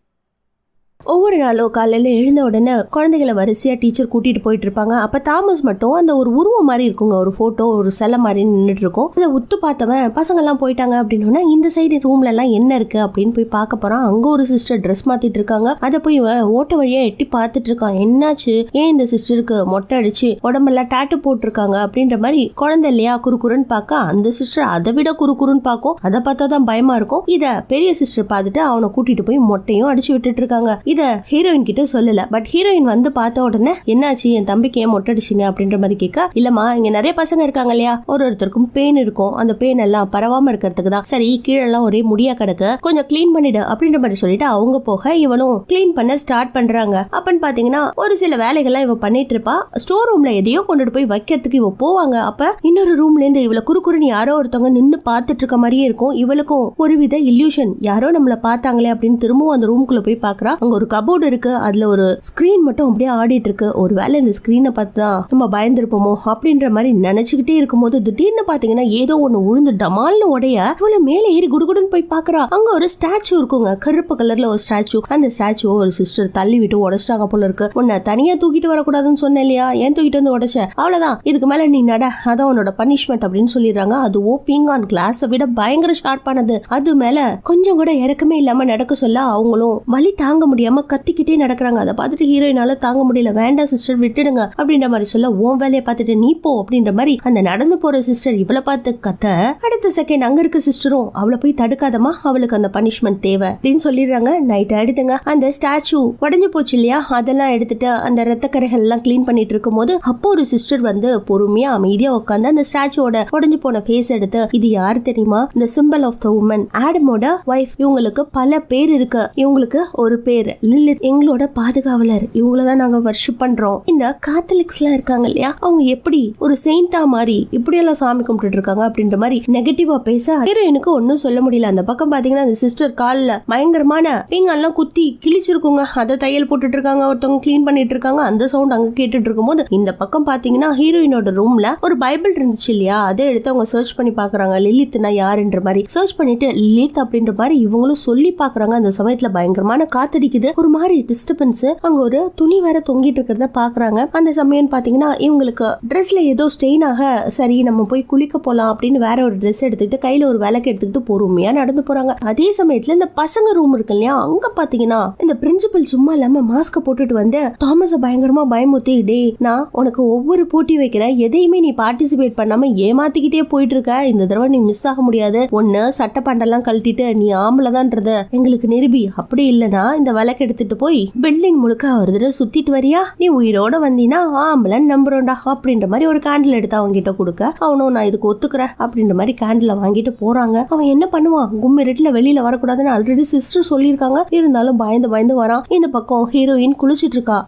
ஒவ்வொரு நாளும் காலையில எழுந்த உடனே குழந்தைகளை வரிசையா டீச்சர் கூட்டிட்டு போயிட்டு இருப்பாங்க. அப்ப தாமஸ் மட்டும் அந்த ஒரு உருவம் மாதிரி இருக்குங்க, ஒரு போட்டோ, ஒரு சிலை மாதிரி நின்றுட்டு இருக்கும். அதை உத்து பார்த்தவன் பசங்க எல்லாம் போயிட்டாங்க அப்படின்னா இந்த சைடு ரூம்ல எல்லாம் என்ன இருக்கு அப்படின்னு போய் பார்க்க போறான். அங்க ஒரு சிஸ்டர் ட்ரெஸ் மாத்திட்டு இருக்காங்க. அதை போய் ஓட்ட வழியா எட்டி பார்த்துட்டு இருக்கான். என்னாச்சு, ஏன் இந்த சிஸ்டருக்கு மொட்டை அடிச்சு உடம்பெல்லாம் டாட்டு போட்டிருக்காங்க அப்படின்ற மாதிரி குழந்தை இல்லையா குறுக்குறுன்னு பார்க்க, அந்த சிஸ்டர் அதை விட குறுக்குறுன்னு பார்க்கும். அதை பார்த்தா தான் பயமா இருக்கும். இத பெரிய சிஸ்டர் பார்த்துட்டு அவனை கூட்டிட்டு போய் மொட்டையும் அடிச்சு விட்டுட்டு இருக்காங்க. இத ஹீரோயின் கிட்ட சொல்லல. பட் ஹீரோயின் வந்து பார்த்த உடனே என்னாச்சு, என் தம்பிக்கு ஏன் மொட்டை அடிச்சிங்க அப்படின்ற மாதிரி கேட்க, இல்லம்மா இங்க நிறைய பசங்க இருக்காங்க இல்லையா, ஒருத்தருக்கும் பெயின் இருக்கும், அந்த பெயின் எல்லாம் பரவாம இருக்கிறதுக்கு தான். சரி, கீழெல்லாம் ஒரே முடியா கிடக்கு, கொஞ்சம் கிளீன் பண்ணிடு அப்படின்ற மாதிரி சொல்லிட்டு அவங்க போக இவனும் கிளீன் பண்ண ஸ்டார்ட் பண்றாங்க. அப்பன்னு பாத்தீங்கன்னா ஒரு சில வேலைகள்லாம் இவ பண்ணிட்டு இருப்பா. ஸ்டோர் ரூம்ல எதையோ கொண்டுட்டு போய் வைக்கிறதுக்கு இவ போவாங்க. அப்ப இன்னொரு ரூம்ல இருந்து இவளை குறுக்குறுன்னு யாரோ ஒருத்தவங்க நின்னு பாத்துட்டு இருக்க மாதிரியே இருக்கும். இவளுக்கும் ஒருவித இல்யூஷன், யாரோ நம்மள பாத்தாங்களே அப்படின்னு திரும்பவும் அந்த ரூம்குள்ள போய் பாக்குறா. அங்க ஒரு கபோர்டு இருக்கு, அதுல ஒரு ஸ்கிரீன் மட்டும் அப்படியே ஆடிட்டு இருக்கு. ஒருவேளை இந்த ஸ்கிரீனை பார்த்து தான் நம்ம பயந்துருப்போமோ அப்படின்ற மாதிரி நினைச்சுக்கிட்டே இருக்கும்போது திடீர்னு பாத்தீங்கன்னா ஏதோ ஒண்ணு உழுந்து டமால்னு உடைய இவள மேல ஏறி குடுகுடுன்னு போய் பாக்குறா. அங்க ஒரு ஸ்டாச்சு இருக்குங்க, கருப்பு கலர்ல ஒரு ஸ்டாச்சு. அந்த ஸ்டாச்சு ஒரு சிஸ்டர் தள்ளி விட்டு உடைச்சிட்டாங்க போல இருக்கு. உன்னை தனியா தூக்கிட்டு வரக்கூடாதுன்னு சொன்னேன் இல்லையா, ஏன் தூக்கிட்டு வந்து உடைச்ச, அவ்வளவுதான், இதுக்கு மேல நீ நட, அதான் உன்னோட பனிஷ்மெண்ட் அப்படின்னு சொல்லிடுறாங்க. அதுவும் பீங்கான் கிளாஸை விட பயங்கர ஷார்ப்பானது. அது மேல கொஞ்சம் கூட இறக்கமே இல்லாம நடக்க சொல்ல அவங்களும் வலி தாங்க முடியாம கத்திக்கிட்டே நடக்கிறாங்க. அதை பார்த்துட்டு ஹீரோயினால தாங்க முடியல, வேண்டாம் சிஸ்டர் விட்டுடுங்க அப்படின்ற மாதிரி சொல்ல, உன் வேலையை பார்த்துட்டு நீ போ அப்படின்ற மாதிரி அந்த நடந்து போற சிஸ்டர் இவளை பார்த்து கத்த, அடுத்த செகண்ட் அங்க இருக்க சிஸ்டரும் அவளை போய் தடுக்காதமா, அவளுக்கு அந்த பனிஷ்மெண்ட் தேவை அப்படின்னு சொல்லிடுறாங்க. நைட் ஆயிடுதுங்க. அந்த ஸ்டாச்சு உடஞ்சு போச்சு இல்லையா, அதெல்லாம் எடுத்துட்டு அந்த ரத்த கரைகள் எல்லாம் கிளீன் பண்ணிட்டு இருக்கும் போது அப்போ ஒரு சிஸ்டர் வந்து பொறுமையா அமைதியா உட்காந்து அந்த ஸ்டாச்சுவோட உடஞ்சு போன ஃபேஸ் எடுத்து, இது யாரு தெரியுமா, இந்த சிம்பிள் ஆஃப் த உமன், ஆடமோட வைஃப், இவங்களுக்கு பல பேர் இருக்கு, இவங்களுக்கு ஒரு பேர் லிலித், எங்களோட பாதுகாவலர், இவங்களதான் நாங்க வர்ஷிப் பண்றோம். இந்த காத்தலிக்ஸ் எல்லாம் இருக்காங்க இல்லையா, அவங்க எப்படி ஒரு செயின்டா மாதிரி இப்படி எல்லாம் சாமி கும்பிட்டு இருக்காங்க அப்படின்ற மாதிரி நெகட்டிவா பேச ஹீரோயினுக்கு ஒன்னும் சொல்ல முடியல. அந்த பக்கம் பாத்தீங்கன்னா அந்த சிஸ்டர் கால்ல பயங்கரமான பீங்கான்லாம் குத்தி கிழிச்சிருக்குங்க, அதை தையல் போட்டுட்டு இருக்காங்க, ஒருத்தவங்க கிளீன் பண்ணிட்டு இருக்காங்க. அந்த சவுண்ட் அங்க கேட்டுட்டு இருக்கும் போது இந்த பக்கம் பாத்தீங்கன்னா ஹீரோயினோட ரூம்ல ஒரு பைபிள் இருந்துச்சு இல்லையா, அதை எடுத்து அவங்க சர்ச் பண்ணி பாக்குறாங்க. லிலித்னா யாருன்ற மாதிரி சர்ச் பண்ணிட்டு லிலித் அப்படின்ற மாதிரி இவங்களும் சொல்லி பாக்குறாங்க. அந்த சமயத்துல பயங்கரமான காத்தடிக்குது, ஒரு மாதிரி டிஸ்டர்பன்ஸ். அங்க ஒரு துணி வேற தொங்கிட்டு இருக்கிறத பாக்குறாங்க. அந்த சமயம் பாத்தீங்கன்னா இவங்களுக்கு ட்ரெஸ்ல ஏதோ ஸ்டெயின் ஆக, சரி நம்ம போய் குளிக்க போலாம் அப்படின்னு வேற ஒரு ட்ரெஸ் எடுத்துக்கிட்டு கையில ஒரு விளக்கு எடுத்துக்கிட்டு பொறுமையா நடந்து போறாங்க. அதே சமயத்துல இந்த பசங்க ரூம் இருக்கு இல்லையா, அங்க பாத்தீங்கன்னா இந்த பிரின்சிபல் சும்மா இல்லாம மாஸ்க போட்டுட்டு வந்து தாமஸ பயங்கரமா பயமுத்தி, டே நான் உனக்கு ஒவ்வொரு போட்டி வைக்கிறேன், எதையுமே நீ பார்ட்டிசிபேட் பண்ணாம ஏமாத்திக்கிட்டே போயிட்டு இருக்க, இந்த தடவை நீ மிஸ் ஆக முடியாது, ஒன்னு சட்டை பண்டெல்லாம் கழட்டிட்டு நீ ஆம்பளதான்றத எங்களுக்கு நிரூபி, அப்படி இல்லனா இந்த விளக்கு எடுத்துட்டு போய் பில்டிங் முழுக்க ஒரு தடவை சுத்திட்டு வரியா, நீ உயிரோட வந்தீனா ஆம்பளன் நம்புறோம்டா அப்படின்ற மாதிரி ஒரு கேண்டில் எடுத்து அவங்க கிட்ட கொடுக்க, அவனும் நான் இதுக்கு ஒத்துக்கிறேன் அப்படின்ற மாதிரி கேண்டில வாங்கிட்டு போறாங்க. அவன் என்ன பண்ணுவான், கும்மிருட்டுல வெளியில வரக்கூடாதுன்னு ஆல்ரெடி சிஸ்டர் சொல்லியிருக்காங்க, இருந்தாலும் பயந்து பயந்து வரான். இந்த பக்கம் ஹீரோயின் குளிச்சிட்டு இருக்கா.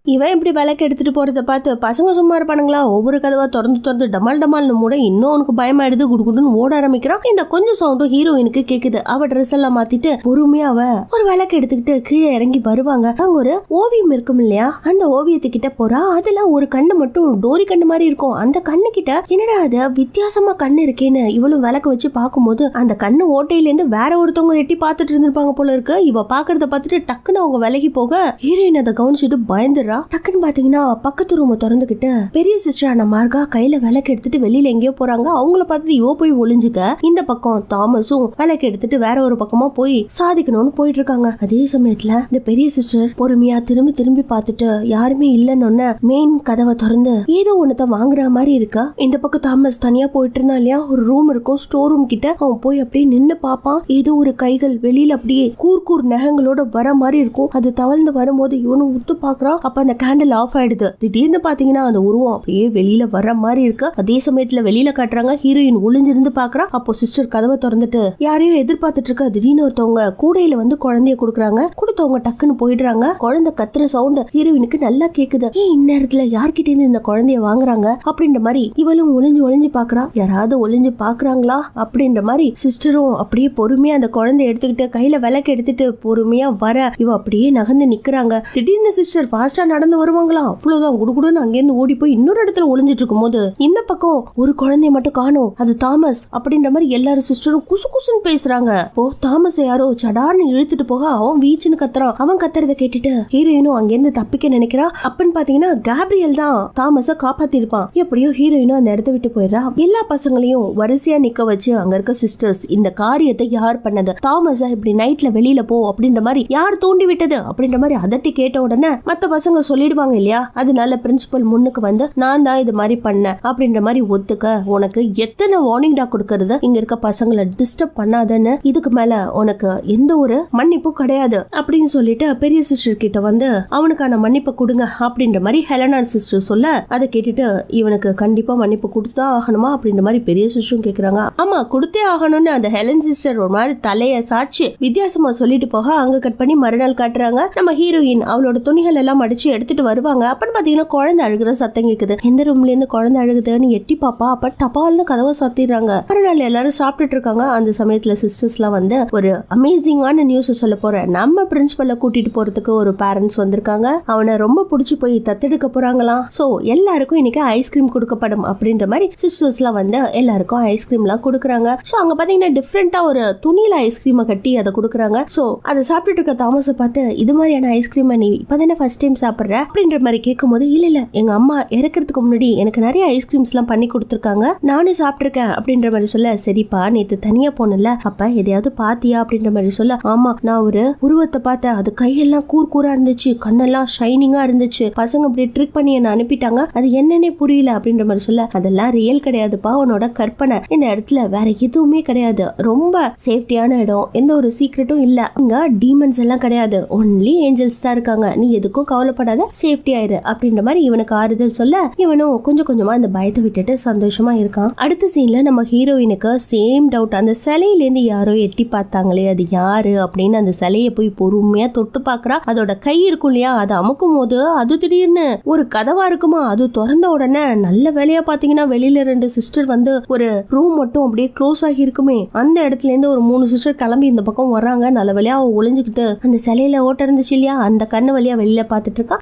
இவன் இப்படி விளக்கு எடுத்துட்டு போறதை பார்த்து பசங்க சும்மா இருப்பானுங்களா, ஒவ்வொரு கதவா திறந்து திறந்து டமால் டமால்னு மூட இன்னும் உனக்கு பயமாயிடுது, குடுகுடுன்னு ஓட ஆரம்பிக்கிறான். இந்த கொஞ்சம் சவுண்டும் ஹீரோயினுக்கு கேக்குது. அவ ட்ரெஸ் எல்லாம் மாத்திட்டு பொறுமையா அவ ஒரு விளக்கு எடுத்துக்கிட்டு கீழே இறங்கி வருவாங்க. அங்க ஒரு ஓவியம் இருக்கும் இல்லையா, அந்த ஓவியத்துக்கிட்ட போறா. அதுல ஒரு கண்ணு மட்டும் டோரி கண்ணு மாதிரி இருக்கும். அந்த கண்ணு கிட்ட என்னடா அது வித்தியாசமா கண்ணு இருக்கேன்னு இவளும் விளக்கு வச்சு பார்க்கும்போது அந்த கண்ணு ஓட்டையில இருந்து வேற ஒருத்தவங்க எட்டி பார்த்துட்டு இருந்திருப்பாங்க போல இருக்கு. இவ பாக்குறத பார்த்துட்டு டக்குன்னு அவங்க விலகி போக ஹீரோயின் அதை கவனிச்சுட்டு பயந்துடுறா. டக்குன்னு பாத்தீங்கன்னா பக்கத்து ரூமை திறந்துகிட்டு பெரிய சிஸ்டரான மார்கா கையில விளக்கு எடுத்துட்டு வெளியில எங்கேயோ போறாங்க. அவங்கள பார்த்துட்டு இவ போய் ஒளிஞ்சுக்க, இந்த பக்கம் தாமஸும் விளக்கு எடுத்துட்டு வேற ஒரு பக்கமா போய் சாதிக்கணும்னு போயிட்டு இருக்காங்க. அதே சமயத்துல இந்த பெரிய சிஸ்டர் பொறுமையா திரும்பி திரும்பி பார்த்துட்டு யாருமே இல்லன்னு மெயின் கதவை திறந்து ஏதோ ஒன்னதான் வாங்குற மாதிரி இருக்கா. இந்த பக்கம் தாமஸ் தனியா போயிட்டு இருந்தா இல்லையா, ஒரு ரூம் இருக்கும் ஸ்டோர் ரூம் கிட்ட. அவன் போய் அப்படியே நின்னு பாப்பான். ஏதோ ஒரு கைகள் வெளியில அப்படியே கூர் நகங்களோட வர மாதிரி இருக்கும். அது தவழ்ந்து வரும்போது இவனும் உத்து பாக்குறான். அப்ப அந்த கேண்டில் ஆஃப் ஆயிடுது. திடீர்னு பாத்தீங்கன்னா அந்த உருவம் அப்படியே வெளியில வர்ற மாதிரி இருக்கு. அதே சமயத்துல வெளியில காட்டுறாங்க. ஹீரோயின் ஒளிஞ்சிருந்து பாக்குறா. அப்போ சிஸ்டர் கதவை திறந்துட்டு யாரையோ எதிர்பார்த்துட்டு இருக்கா. திடீர்னு ஒருத்தவங்க கூடையில வந்து குழந்தைய குடுக்குறாங்க. கொடுத்தவங்க டக்குன்னு போயிடுறாங்க. குழந்தை கத்துற சவுண்ட் ஹீரோயினுக்கு நல்லா கேக்குது. இந்நேரத்துல யார்கிட்ட இருந்து இந்த குழந்தைய வாங்குறாங்க அப்படின்ற மாதிரி இவளும் ஒளிஞ்சு பாக்குறா. யாராவது ஒளிஞ்சு பாக்குறாங்களா அப்படின்ற மாதிரி சிஸ்டரும் அப்படியே பொறுமையா அந்த குழந்தைய எடுத்துக்கிட்டு கையில விளக்கு எடுத்துட்டு பொறுமையா வர இவ அப்படியே நகர்ந்து நிக்கிறாங்க. திடீர்னு சிஸ்டர் ஃபாஸ்டா நடந்து வருவாங்களாம். அவ்வளவுதான் குடுகுடுன்னு அங்கேருந்து ஓடி போய் இன்னொரு இடத்துல ஒளிஞ்சிட்டு இருக்கும் போது இந்த பக்கம் ஒரு குழந்தைய மட்டும் காணோம், அது தாமஸ் அப்படின்ற மாதிரி எல்லாரும் சிஸ்டரும் குசு குசுன்னு பேசுறாங்க. இப்போ தாமஸ் யாரோ சடார்னு இழுத்துட்டு போக அவன் வீச்சுன்னு கத்துறான். அவன் கத்துறத கேட்டுட்டு ஹீரோயினும் அங்கிருந்து தப்பிக்க நினைக்கிறா. அப்பன்னு பாத்தீங்கன்னா கேப்ரியல் தான் தாமஸ காப்பாத்திருப்பான். எப்படியோ ஹீரோயினும் அந்த இடத்த விட்டு போயிடுறா. எல்லா பசங்களையும் வரிசையா நிக்க வச்சு அங்க இருக்க சிஸ்டர்ஸ் இந்த காரியத்தை யார் பண்ணது, தாமஸ இப்படி நைட்ல வெளியில போ அப்படின்ற மாதிரி யார் தூண்டி விட்டது அப்படின்ற மாதிரி அதட்டி கேட்ட உடனே மத்த பசங்க சொல்லிடுவாங்க இல்லையா. அதனால பிரின்சிபல் முன்னுக்கு வந்து நான் தான் இது மாதிரி பண்ணேன் அப்படின்ற மாதிரி ஒத்துக்க, உனக்கு எத்தனை வார்னிங் டா கொடுக்கறது, இங்க இருக்க பசங்களை டிஸ்டர்ப் பண்ணாதன்னு, இதுக்கு மேல உனக்கு எந்த ஒரு மன்னிப்பும் கிடையாது அப்படின்னு சொல்லிட்டு பெரிய சிஸ்டர் கிட்ட வந்து அவனுக்கான மன்னிப்பு கொடுங்க அப்படின்ற மாதிரி ஹெலனா சிஸ்டர் சொல்ல, அதை கேட்டுட்டு இவனுக்கு கண்டிப்பா மன்னிப்பு கொடுத்தா ஆகணுமா அப்படின்ற மாதிரி பெரிய சிஸ்டரும் கேக்குறாங்க. ஆமா கொடுத்தே ஆகணும்னு அந்த ஹெலன் சிஸ்டர் ஒரு மாதிரி தலைய சாச்சு வித்தியாசமா சொல்லிட்டு போக அங்க கட் பண்ணி மறுநாள் காட்டுறாங்க. நம்ம ஹீரோயின் அவளோட துணிகள் எல்லாம் அடிச்சு எடுத்துட்டு வருவாங்க. அப்பன்னு பாத்தீங்கன்னா குழந்தை அழுகுற சத்தம் கேக்குது. எந்த ரூம்ல இருந்து குழந்தை அழுகுதுன்னு எட்டி பாப்பா. அப்ப டபால்னு கதவை சாத்திடுறாங்க. மறுநாள் எல்லாரும் சாப்பிட்டுட்டு இருக்காங்க. அந்த சமயத்துல சிஸ்டர்ஸ் எல்லாம் வந்து ஒரு அமேசிங்கான நியூஸ் சொல்ல போறேன், நம்ம பிரின்சிபல்ல கூட்டிட்டு போறதுக்கு ஒரு பேரண்ட்ஸ் வந்திருக்காங்க. அவனை ரொம்ப பிடிச்சி போய் தத்தெடுக்க போறாங்களாம். சோ எல்லாருக்கும் இன்னைக்கு ஐஸ்கிரீம் கொடுக்கப்படும் அப்படின்ற மாதிரி சிஸ்டர்ஸ் எல்லாம் வந்து எல்லாருக்கும் ஐஸ்கிரீம் எல்லாம் கொடுக்குறாங்க. சோ அங்க பாத்தீங்கன்னா டிஃப்ரெண்டா ஒரு துணியில ஐஸ்கிரீமை கட்டி அதை கொடுக்குறாங்க. சோ அதை சாப்பிட்டுட்டு இருக்க தாமஸை பார்த்து இது மாதிரியான ஐஸ்கிரீம் நீ இப்பதானே ஃபர்ஸ்ட் டைம் சாப்பிடுற அப்படின்ற மாதிரி கேட்கும் போது இல்ல எங்க அம்மா இறக்கிறதுக்கு முன்னாடி எனக்கு நிறைய ஐஸ்கிரீம்ஸ் எல்லாம் பண்ணி கொடுத்துருக்காங்க, நானும் சாப்பிட்டுருக்கேன் அப்படின்ற மாதிரி சொல்ல, சரிப்பா நேத்து தனியா போனல அப்ப எதையாவது பாத்தியா அப்படின்ற மாதிரி சொல்ல, ஆமா நான் ஒரு உருவத்தை பார்த்தேன், அது கையெல்லாம் கூர்கூரா இருந்துச்சு, கண்ணெல்லாம் ஷைனிங்கா இருந்துச்சு, பசங்க அப்படி ட்ரிக் பண்ணி என்ன அனுப்பிட்டாங்க, அது என்னன்னே புரியல அப்படின்ற மாதிரி சொல்ல, அதெல்லாம் ரியல் கிடையாதுப்பா, உன்னோட கற்பனை, இந்த இடத்துல வேற எதுவுமே கிடையாது, ரொம்ப சேஃப்டியான இடம், எந்த ஒரு சீக்ரெட்டும் இல்ல, இங்க டீமன்ஸ் எல்லாம் கிடையாது, ஒன்லி ஏஞ்சல்ஸ் தான் இருக்காங்க, நீ எதுக்கும் கவலைப்படாத, சேஃப்டி ஆயிரு அப்படின்ற மாதிரி இவனுக்கு ஆறுதல் சொல்ல, இவனும் கொஞ்சம் கொஞ்சமா அந்த பயத்தை விட்டுட்டு சந்தோஷமா இருக்கான். அடுத்த சீன்ல நம்ம ஹீரோயினுக்கு சேம் டவுட், அந்த சிலையில இருந்து யாரோ எட்டி பார்த்தாங்களே அது யாரு அப்படின்னு அந்த சிலையை போய் பொறுமையா தொட்டு பாக்குறா. அதோட கை இருக்கும் இல்லையா, அதை அமுக்கும் போது அது திடீர்னு ஒரு கதவா இருக்குமா, அது திறந்த உடனே நல்ல வேலையா பாத்தீங்கன்னா வெளியில 2 சிஸ்டர் வந்து ஒரு ரூம் மட்டும் அப்படியே க்ளோஸ் ஆகி இருக்குமே, அந்த இடத்துல இருந்து ஒரு 3 சிஸ்டர் கிளம்பி இந்த பக்கம் வர்றாங்க. நல்ல வேலையா அவ ஒளிஞ்சுக்கிட்டு அந்த சிலையில ஓட்ட இருந்துச்சு இல்லையா, அந்த கண்ணு வழியா வெளியில பாத்துட்டு இருக்கா.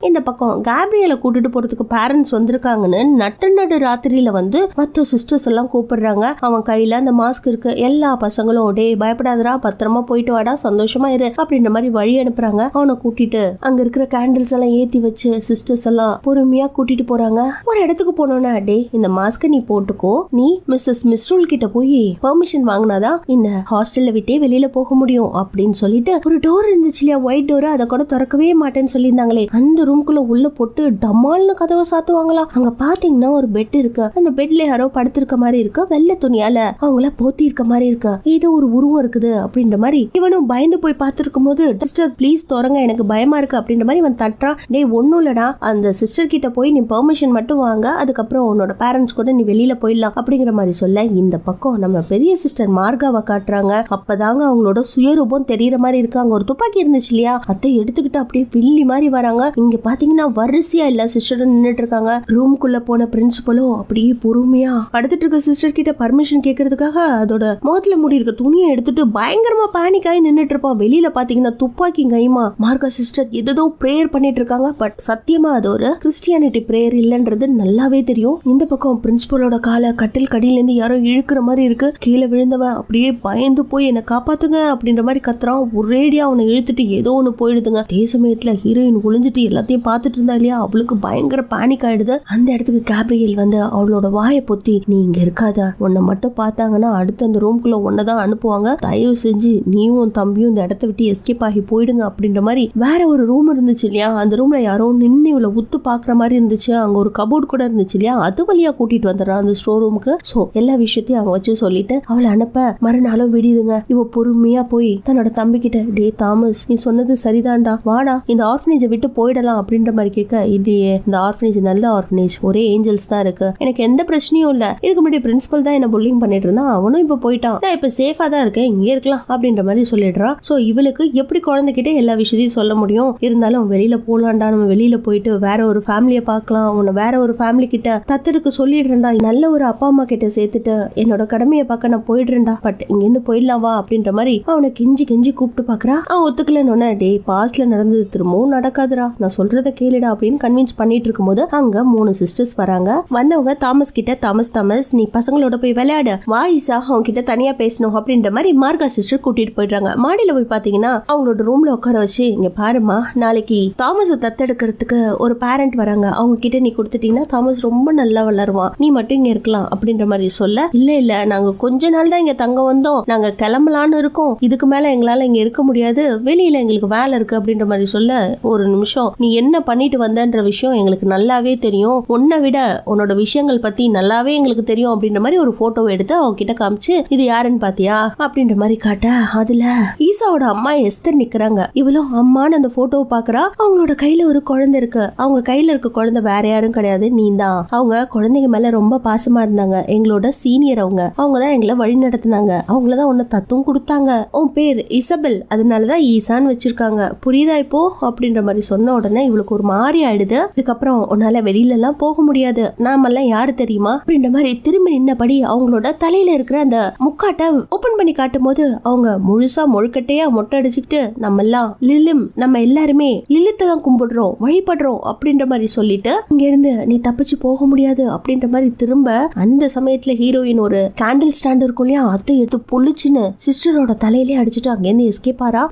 இந்த பக்கம் கேப்ரியலை கூட்டிட்டு போறதுக்கு பேரண்ட்ஸ் வந்திருக்காங்கன்னு நடு ராத்திரியில வந்து மற்ற சிஸ்டர்ஸ் எல்லாம் கூப்பிடுறாங்க. அவன் கையில அந்த மாஸ்க் இருக்கு. எல்லா பசங்களும் டே பயப்படாதரா, பத்திரமா போயிட்டு வாடா, சந்தோஷமா இரு அப்படின்ற மாதிரி வழி அனுப்புறாங்க. அவனை கூட்டிட்டு அங்க இருக்கிற கேண்டில்ஸ் எல்லாம் ஏத்தி வச்சு சிஸ்டர்ஸ் எல்லாம் பொறுமையா கூட்டிட்டு போறாங்க. ஒரு இடத்துக்கு போனோம்னா, டே இந்த மாஸ்க நீ போட்டுக்கோ, நீ மிஸ்ஸஸ் மிஸ்ரூல் கிட்ட போய் பெர்மிஷன் வாங்கினாதான் இந்த ஹாஸ்டல்ல விட்டே வெளியில போக முடியும் அப்படின்னு சொல்லிட்டு ஒரு டோர் இருந்துச்சு இல்லையா, ஒயிட் டோர், அதை கூட திறக்கவே மாட்டேன்னு சொல்லியிருந்தாங்களே, அந்த ரூம்குள்ள உள்ள போட்டு டமால்னு கதவை சாத்துவாங்களா. அங்க பாத்தீங்கன்னா ஒரு பெட் இருக்கு. அந்த பெட்ல யாரோ படுத்திருக்க மாதிரி இருக்கு. வெள்ளை துணியால அவங்கள போத்தி இருக்க மாதிரி இருக்கு. ஏதோ ஒரு உருவம் இருக்குது அப்படின்ற மாதிரி இவனும் பயந்து போய் பார்த்திருக்கும் போது, சிஸ்டர் ப்ளீஸ் திறங்க, எனக்கு பயமா இருக்கு அப்படின்ற மாதிரி இவன் தட்டுறான். டே ஒன்னும் இல்லடா, அந்த சிஸ்டர் கிட்ட போய் நீ பெர்மிஷன் மட்டும் வாங்க, அதுக்கப்புறம் உன்னோட பேரண்ட்ஸ் கூட நீ வெளியில போயிடலாம் அப்படிங்கிற மாதிரி சொல்ல, இந்த பக்கம் நம்ம பெரிய சிஸ்டர் மார்காவை காட்டுறாங்க. அப்பதாங்க அவங்களோட சுயரூபம் தெரியற மாதிரி இருக்கு. அங்க ஒரு துப்பாக்கி இருந்துச்சு இல்லையா, அதை எடுத்துக்கிட்டு அப்படியே வில்லி மாதிரி வராங்க. இங்க பாத்தீங்கன்னா வரிசையா எல்லா சிஸ்டரும் நின்னுட்டு இருக்காங்க. ரூம்குள்ள போன பிரின்சிபலோ அப்படியே பொறுமையா படுத்துட்டு இருக்க சிஸ்டர் கிட்ட பர்மிஷன் கேட்கறதுக்காக அதோட முகத்துல மூடி இருக்க துணியை எடுத்துட்டு பயங்கரமா பேனிக் ஆகி நின்னுட்டு இருப்பான். வெளியில பாத்தீங்கன்னா துப்பாக்கி கைமா மார்கா சிஸ்டர் ஏதோ பிரேயர் பண்ணிட்டு இருக்காங்க. பட் சத்தியமா அது ஒரு கிறிஸ்டியானிட்டி பிரேயர் இல்லன்றது நல்லாவே தெரியும். இந்த பக்கம் பிரின்சிபலோட காலை கட்டில் கடியில இருந்து யாரோ இழுக்கிற மாதிரி இருக்கு. கீழே விழுந்தவன் அப்படியே பயந்து போய் என்ன காப்பாத்துங்க அப்படின்ற மாதிரி கத்துறான். ஒரேடியா அவனை இழுத்துட்டு ஏதோ ஒண்ணு போயிடுதுங்க. அதே சமயத்துல ஹீரோயின் ஒளிஞ்சிட்டு எல்லாத்தையும் பார்த்துட்டு இருந்தா இல்லையா, அவளுக்கு பயங்கர பேனிக் ஆயிடுது. அந்த இடத்துக்கு கேப்ரியல் வந்து அவளோட வாயை பொத்தி, நீ இங்க இருக்காத, உன்னை மட்டும் பார்த்தாங்கன்னா அடுத்து அந்த ரூம்குள்ள ஒன்னதான் அனுப்புவாங்க, தயவு செஞ்சு நீயும் தம்பியும் இந்த இடத்த விட்டு எஸ்கேப் ஆகி போயிடுங்க அப்படின்ற மாதிரி வேற ஒரு ரூம் இருந்துச்சு இல்லையா, அந்த ரூம்ல யாரோ நின்று இவளை உத்து பாக்குற மாதிரி இருந்துச்சு. அங்க ஒரு கபோர்ட் கூட இருந்துச்சு இல்லையா, அது வழியா கூட்டிட்டு வந்துடுறான் அந்த ஸ்டோர் ரூமுக்கு. சோ எல்லா விஷயத்தையும் அவங்க வச்சு சொல்லிட்டு அவளை அனுப்ப மறுநாளும் விடியுதுங்க. இவ பொறுமையா போய் தன்னோட தம்பி கிட்ட, டே தாமஸ் நீ சொன்னது சரிதான்டா, வாடா இந்த ஆர்ஃபனேஜை விட்டு போயிடலாம் அப்படின்ற மாதிரி கேட்க, இல்லையே இந்த ஆர்ஃபனேஜ் நல்ல ஆர்ஃபனேஜ், ஒரே ஏஞ்சல்ஸ் தான் இருக்கு, எனக்கு எந்த பிரச்சனையும் இல்ல, இதுக்கு முன்னாடி பிரின்சிபல் தான் என்ன புல்லிங் பண்ணிட்டு இருந்தா, அவனும் இப்ப போயிட்டான், நான் இப்ப சேஃபா தான் இருக்கேன், இங்கே இருக்கலாம் அப்படின்ற மாதிரி சொல்லிடுறான். சோ இவளுக்கு எப்படி குழந்தைகிட்ட எல்லா விஷயத்தையும் சொல்ல முடியும்? இருந்தாலும் வெளியில போலாண்டா, நம்ம வெளியில போயிட்டு வேற ஒரு ஃபேமிலியை பார்க்கலாம், உன்னை வேற ஒரு ஃபேமிலி கிட்ட தத்தெடுக்க சொல்லிடுறேன்டா, நல்ல ஒரு அப்பா அம்மா கிட்ட சேர்த்துட்டு என்னோட கடமையை பார்க்க நான் போயிடுறேன்டா, பட் இங்க இருந்து போயிடலாம் வா அப்படின்ற மாதிரி அவனை கெஞ்சி கெஞ்சி கூப்பிட்டு பாக்குறா. அவன் ஒத்துக்கலன்னு, டே பாஸ்ட்ல நடந்தது திரும்பவும் நடக்காதுடா, நான் சொல்றத கேளுடா அப்படின்னு கன்வின்ஸ் பண்ணிட்டு இருக்கும்போது அங்க 3 சிஸ்டர்ஸ் வராங்க. வந்தவங்க தாமஸ் கிட்ட, தாமஸ் நீ பசங்களோட போய் விளையாடு, வா ஈசா அவங்க கிட்ட தனியா பேசணும் அப்படின்ற மாதிரி மார்கா சிஸ்டர் கூட்டிட்டு போயிடுறாங்க. மாடியில போய் பாத்தீங்கன்னா அவங்களோட ரூம்ல உட்கார வச்சு, இங்க பாருமா, நாளைக்கு தாமஸை தத்தெடுக்கிறதுக்கு ஒரு பேரண்ட் வராங்க, அவங்க கிட்ட நீ கொடுத்துட்டீங்கன்னா தாமஸ் ரொம்ப நல்லா வளருவான், நீ மட்டும் இங்க இருக்கலாம் அப்படின்ற மாதிரி சொல்ல, இல்ல நாங்க கொஞ்ச நாள் தான் இங்க தங்க வந்தோம், நாங்க கிளம்பலான்னு இருக்கோம், இதுக்கு மேல எங்களால இங்க இருக்க முடியாது, வெளியில எங்களுக்கு வேலை இருக்கு அப்படின்ற மாதிரி சொல்ல, ஒரு நிமிஷம், நீ என்ன பண்ணிட்டு வந்தன்ற விஷயம் எங்களுக்கு நல்லாவே தெரியும், உன்னை விட உன்னோட விஷயங்கள் பத்தி நல்லாவே எங்களுக்கு தெரியும் அப்படின்ற மாதிரி ஒரு போட்டோவை எடுத்து அவங்க கிட்ட காமிச்சு, இது யாருன்னு பாத்தியா அப்படின்ற மாதிரி காட்ட, அதுல ஈசாவோட அம்மா எஸ்தர் நிக்கிறாங்க. இவளும் அம்மான்னு அந்த போட்டோவை பாக்குறா. அவங்களோட கையில ஒரு குழந்தை இருக்கு. அவங்க கையில இருக்க குழந்தை வேற யாரும் கிடையாது, நீ தான். அவங்க குழந்தைங்க மேல ரொம்ப பாசமா இருந்தாங்க, எங்களோட சீனியர், அவங்க தான் எங்களை வழி நடத்தினாங்க, அவங்களதான் உன்னை தத்துவம் கொடுத்தாங்க, உன் பேர் இசபெல், அதனாலதான் ஈசான்னு வச்சிருக்காங்க, புரியுதா இப்போ அப்படின்ற மாதிரி சொன்ன உடனே இவளுக்கு ஒரு மாதிரி ஆயிடுது. இதுக்கப்புறம் உன்னால வெளியில எல்லாம் போக முடியாது, நாமெல்லாம் யாரு தெரியுமா அப்படின்ற மாதிரி திரும்பி நின்னபடி அவங்களோட தலையில இருக்கிற அந்த முக்காட்டை ஓபன் பண்ணி காட்டும் போது அவங்க முழுசா முழுக்கட்டையா மொட்டை அடிச்சுக்கிட்டு, நம்ம எல்லாம் லிலிம், நம்ம எல்லாருமே லிலித்தை தான் கும்பிடுறோம், வழிபடுறோம் அப்படின்ற மாதிரி சொல்லிட்டு இங்க இருந்து நீ தப்பிச்சு போக முடியாது அப்படின்ற மாதிரி திரும்ப அந்த சமயத்துல ஹீரோயின் ஒரு கேண்டில் ஸ்டாண்ட் இருக்கும் இல்லையா, அதை எடுத்து பொழிச்சுன்னு சிஸ்டரோட தலையிலே அடிச்சுட்டு அங்கேருந்து எஸ்கேப் ஆறா.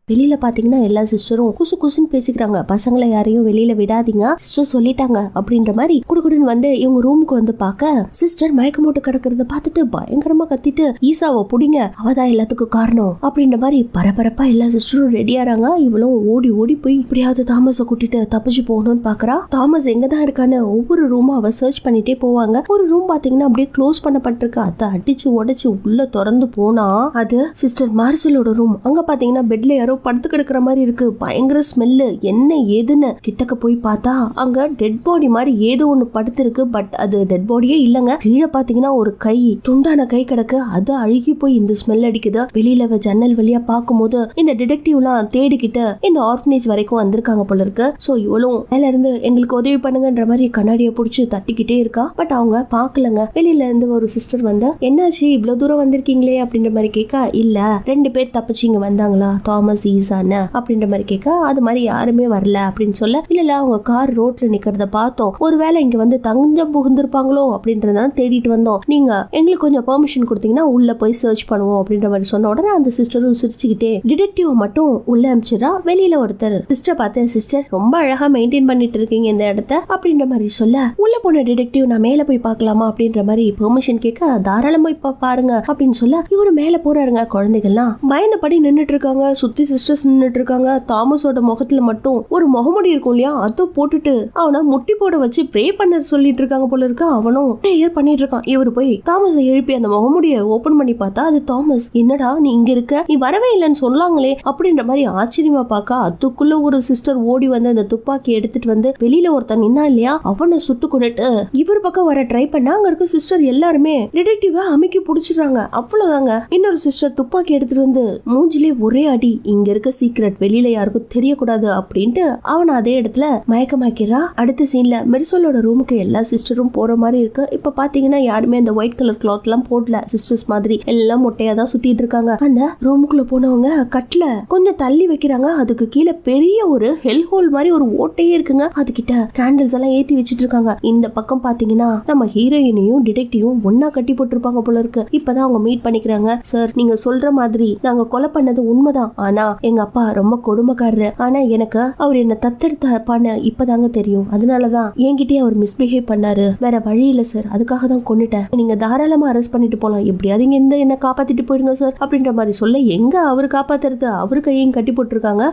வெளியில பாத்தீங்கன்னா எல்லா சிஸ்டரும் குசு குசுன்னு பேசிக்கிறாங்க, பசங்களை யாரையும் வெளியில விடாதீங்க, சிஸ்டர் சொல்லிட்டாங்க அப்படின்ற மாதிரி குடுக்குடுன்னு வந்து இவங்க ரூமுக்கு வந்து பாக்க, சிஸ்டர் மயக்கம் போட்டு கிடக்கிறத பார்த்துட்டு பயங்கரமா கத்திட்டு, ஈசாவை புடிங்க, அவதான் எல்லாத்துக்கும் காரணம் அப்படின்ற மாதிரி பரபரப்பா எல்லா சிஸ்டரும் ரெடியாறாங்க. இவளும் ஓடி ஓடி போய் இப்படியாவது தாமஸை கூட்டிட்டு தப்பிச்சு போகணும்னு பாக்குறா. தாமஸ் எங்கதான் இருக்கான்னு ஒவ்வொரு ரூமும் அவ சர்ச் பண்ணிட்டே போவாங்க. ஒரு ரூம் பாத்தீங்கன்னா அப்படியே க்ளோஸ் பண்ணப்பட்டிருக்கு, அதை அடிச்சு உடைச்சு உள்ள திறந்து போனா அது சிஸ்டர் மார்சலோட ரூம். அங்க பாத்தீங்கன்னா பெட்ல யாரோ படுத்து கிடக்குற மாதிரி இருக்கு, பயங்கர ஸ்மெல்லு, என்ன ஏதுன்னு கிட்டக்க போய் பார்த்தா அங்க டெட் பாடி மாதிரி ஏதோ ஒண்ணு படுத்து இருக்கு. பட் அது டெட் பாடியே இல்லங்க. கீழே பாத்தீங்கன்னா ஒரு கை, துண்டான கை கிடக்கு, அது அழுகி போய் இந்த ஸ்மெல் அடிக்குது. வெளியில ஜன்னல் வழியா பார்க்கும்போது இந்த டிடெக்டிவ்லாம் தேடிக்கிட்டு இந்த ஆர்ஃபனேஜ் வரைக்கும் வந்திருக்காங்க போல இருக்கு. சோ இவளும் மேல இருந்து எங்களுக்கு உதவி பண்ணுங்கன்ற மாதிரி கண்ணாடியை புடிச்சு தட்டிக்கிட்டே இருக்கா. பட் அவங்க பாக்கலங்க. வெளியில இருந்து ஒரு சிஸ்டர் வந்து, என்னாச்சு இவ்வளவு தூரம் வந்திருக்கீங்களே அப்படின்ற மாதிரி கேட்க, இல்ல 2 பேர் தப்பிச்சு இங்க வந்தாங்களா, தாமஸ் ஈசான அப்படின்ற மாதிரி கேட்க, அது மாதிரி யாருமே வரல அப்படின்னு சொல்ல, இல்ல அவங்க கார் ரோட்ல நிக்கிறத பார்த்தோம், ஒருவேளை இங்க வந்து தஞ்சம் புகுந்திருப்பாங்களோ அப்படின்றத தேடிட்டு வந்தோம், நீங்க எங்களுக்கு கொஞ்சம் பெர்மிஷன் கொடுத்தீங்கன்னா உள்ள போய் சர்ச் பண்ணுவோம் அப்படின்ற மாதிரி சொன்ன உடனே அந்த சிஸ்டரும் சிரிச்சுக்கிட்டே டிடெக்டிவ் மட்டும் உள்ள அனுப்பிச்சிடா. வெளியில ஒருத்தர் சிஸ்டர் பார்த்து, சிஸ்டர் ரொம்ப அழகா மெயின்டைன் பண்ணிட்டு இருக்கீங்க இந்த இடத்த அப்படின்ற மாதிரி சொல்ல, உள்ள போன டிடெக்டிவ் நான் மேல போய் பார்க்கலாமா அப்படின்ற மாதிரி பெர்மிஷன் கேட்க, தாராளமா இப்ப பாருங்க அப்படின்னு சொல்ல இவரு மேல போறாருங்க. குழந்தைகள்லாம் பயந்தபடி நின்னுட்டு இருக்காங்க, சுத்தி சிஸ்டர்ஸ் நின்னுட்டு இருக்காங்க. தாமஸோட முகத்துல மட்டும் ஒரு முகமுடி இருக்கும் இல்லையா, அதை போட்டுட்டு அவனை முட்டி போட வச்சு ப்ரே பண்ண சொல்லிட்டு இருக்காங்க போல இருக்கு. அவனும் ப்ரேயர் பண்ணிட்டு இருக்கான். இவரு போய் தாமஸை எழுப்பி அந்த முகமுடியை ஓபன் பண்ணி பார்த்தா அது தாமஸ். என்னடா நீ இங்க இருக்க, நீ வரவே இல்லைன்னு சொல்லாங்களே அப்படின்ற மாதிரி ஆச்சரியமா பார்க்க, அதுக்குள்ள ஒரு சிஸ்டர் ஓடி வந்து அந்த துப்பாக்கி எடுத்துட்டு வந்து வெளியில ஒருத்தன் நின்னா இல்லையா, அவனை சுட்டு கொண்டுட்டு இவர் பக்கம் வர ட்ரை பண்ணா அங்க இருக்க சிஸ்டர் எல்லாருமே டிடெக்டிவ அமைக்கி புடிச்சிடுறாங்க. அவ்வளவுதாங்க. இன்னொரு சிஸ்டர் துப்பாக்கி எடுத்துட்டு வந்து மூஞ்சிலே ஒரே அடி, இங்க இருக்க சீக்ரெட் வெளியில யாருக்கும் தெரியக்கூடாது அப்படின்ட்டு அவனை அதே இடத்துல மயக்கமாக்கிறா. அடுத்த சீன்ல மெர்சலோட ரூமுக்கு எல்லா சிஸ்டரும் போற மாதிரி இருக்கு. இப்ப பாத்தீங்கன்னா யாருமே அந்த ஒயிட் கலர் கிளாத் எல்லாம் போடல, சிஸ்டர்ஸ் மாதிரி எல்லாம் மொட்டையா தான் சுத்திட்டு இருக்காங்க. அந்த ரூமுக்குள்ள போனவங்க கட்ல கொஞ்சம் தள்ளி வைக்கிறாங்க. அதுக்கு கீழே பெரிய ஒரு ஹெல் ஹோல் மாதிரி ஒரு ஓட்டையே இருக்குங்க. அதுகிட்ட கேண்டில்ஸ் எல்லாம் ஏத்தி வச்சிட்டு இருக்காங்க. இந்த பக்கம் பாத்தீங்கன்னா நம்ம ஹீரோயினையும் டிடெக்டிவும் ஒன்னா கட்டி போட்டிருப்பாங்க போல இருக்கு. இப்பதான் அவங்க மீட் பண்ணிக்கிறாங்க. சார், நீங்க சொல்ற மாதிரி நாங்க கொலை பண்ணது உண்மைதான், ஆனா எங்க அப்பா ரொம்ப கொடுமைக்காரரு, ஆனா எனக்கு அவர் என்ன தத்தெடுத்த அப்பான்னு இப்பதாங்க தெரியும், அதனாலதான் என்கிட்டயே அவர் மிஸ்பிஹேவ் பண்ணாரு, வேற வழி இல்ல சார், அதுக்காக தான் கொன்னுட்டேன், நீங்க தாராளமா அரெஸ்ட் பண்ணிட்டு போலாம், எப்படியாவது இங்க இந்த என்ன காப்பாத்திட்டு போயிடுங்க சார் அப்படின்ற மாதிரி சொல்ல, எங்க அவரு காப்பாத்துறது, அவரு கையையும் கட்டி போட்டிருக்காங்க.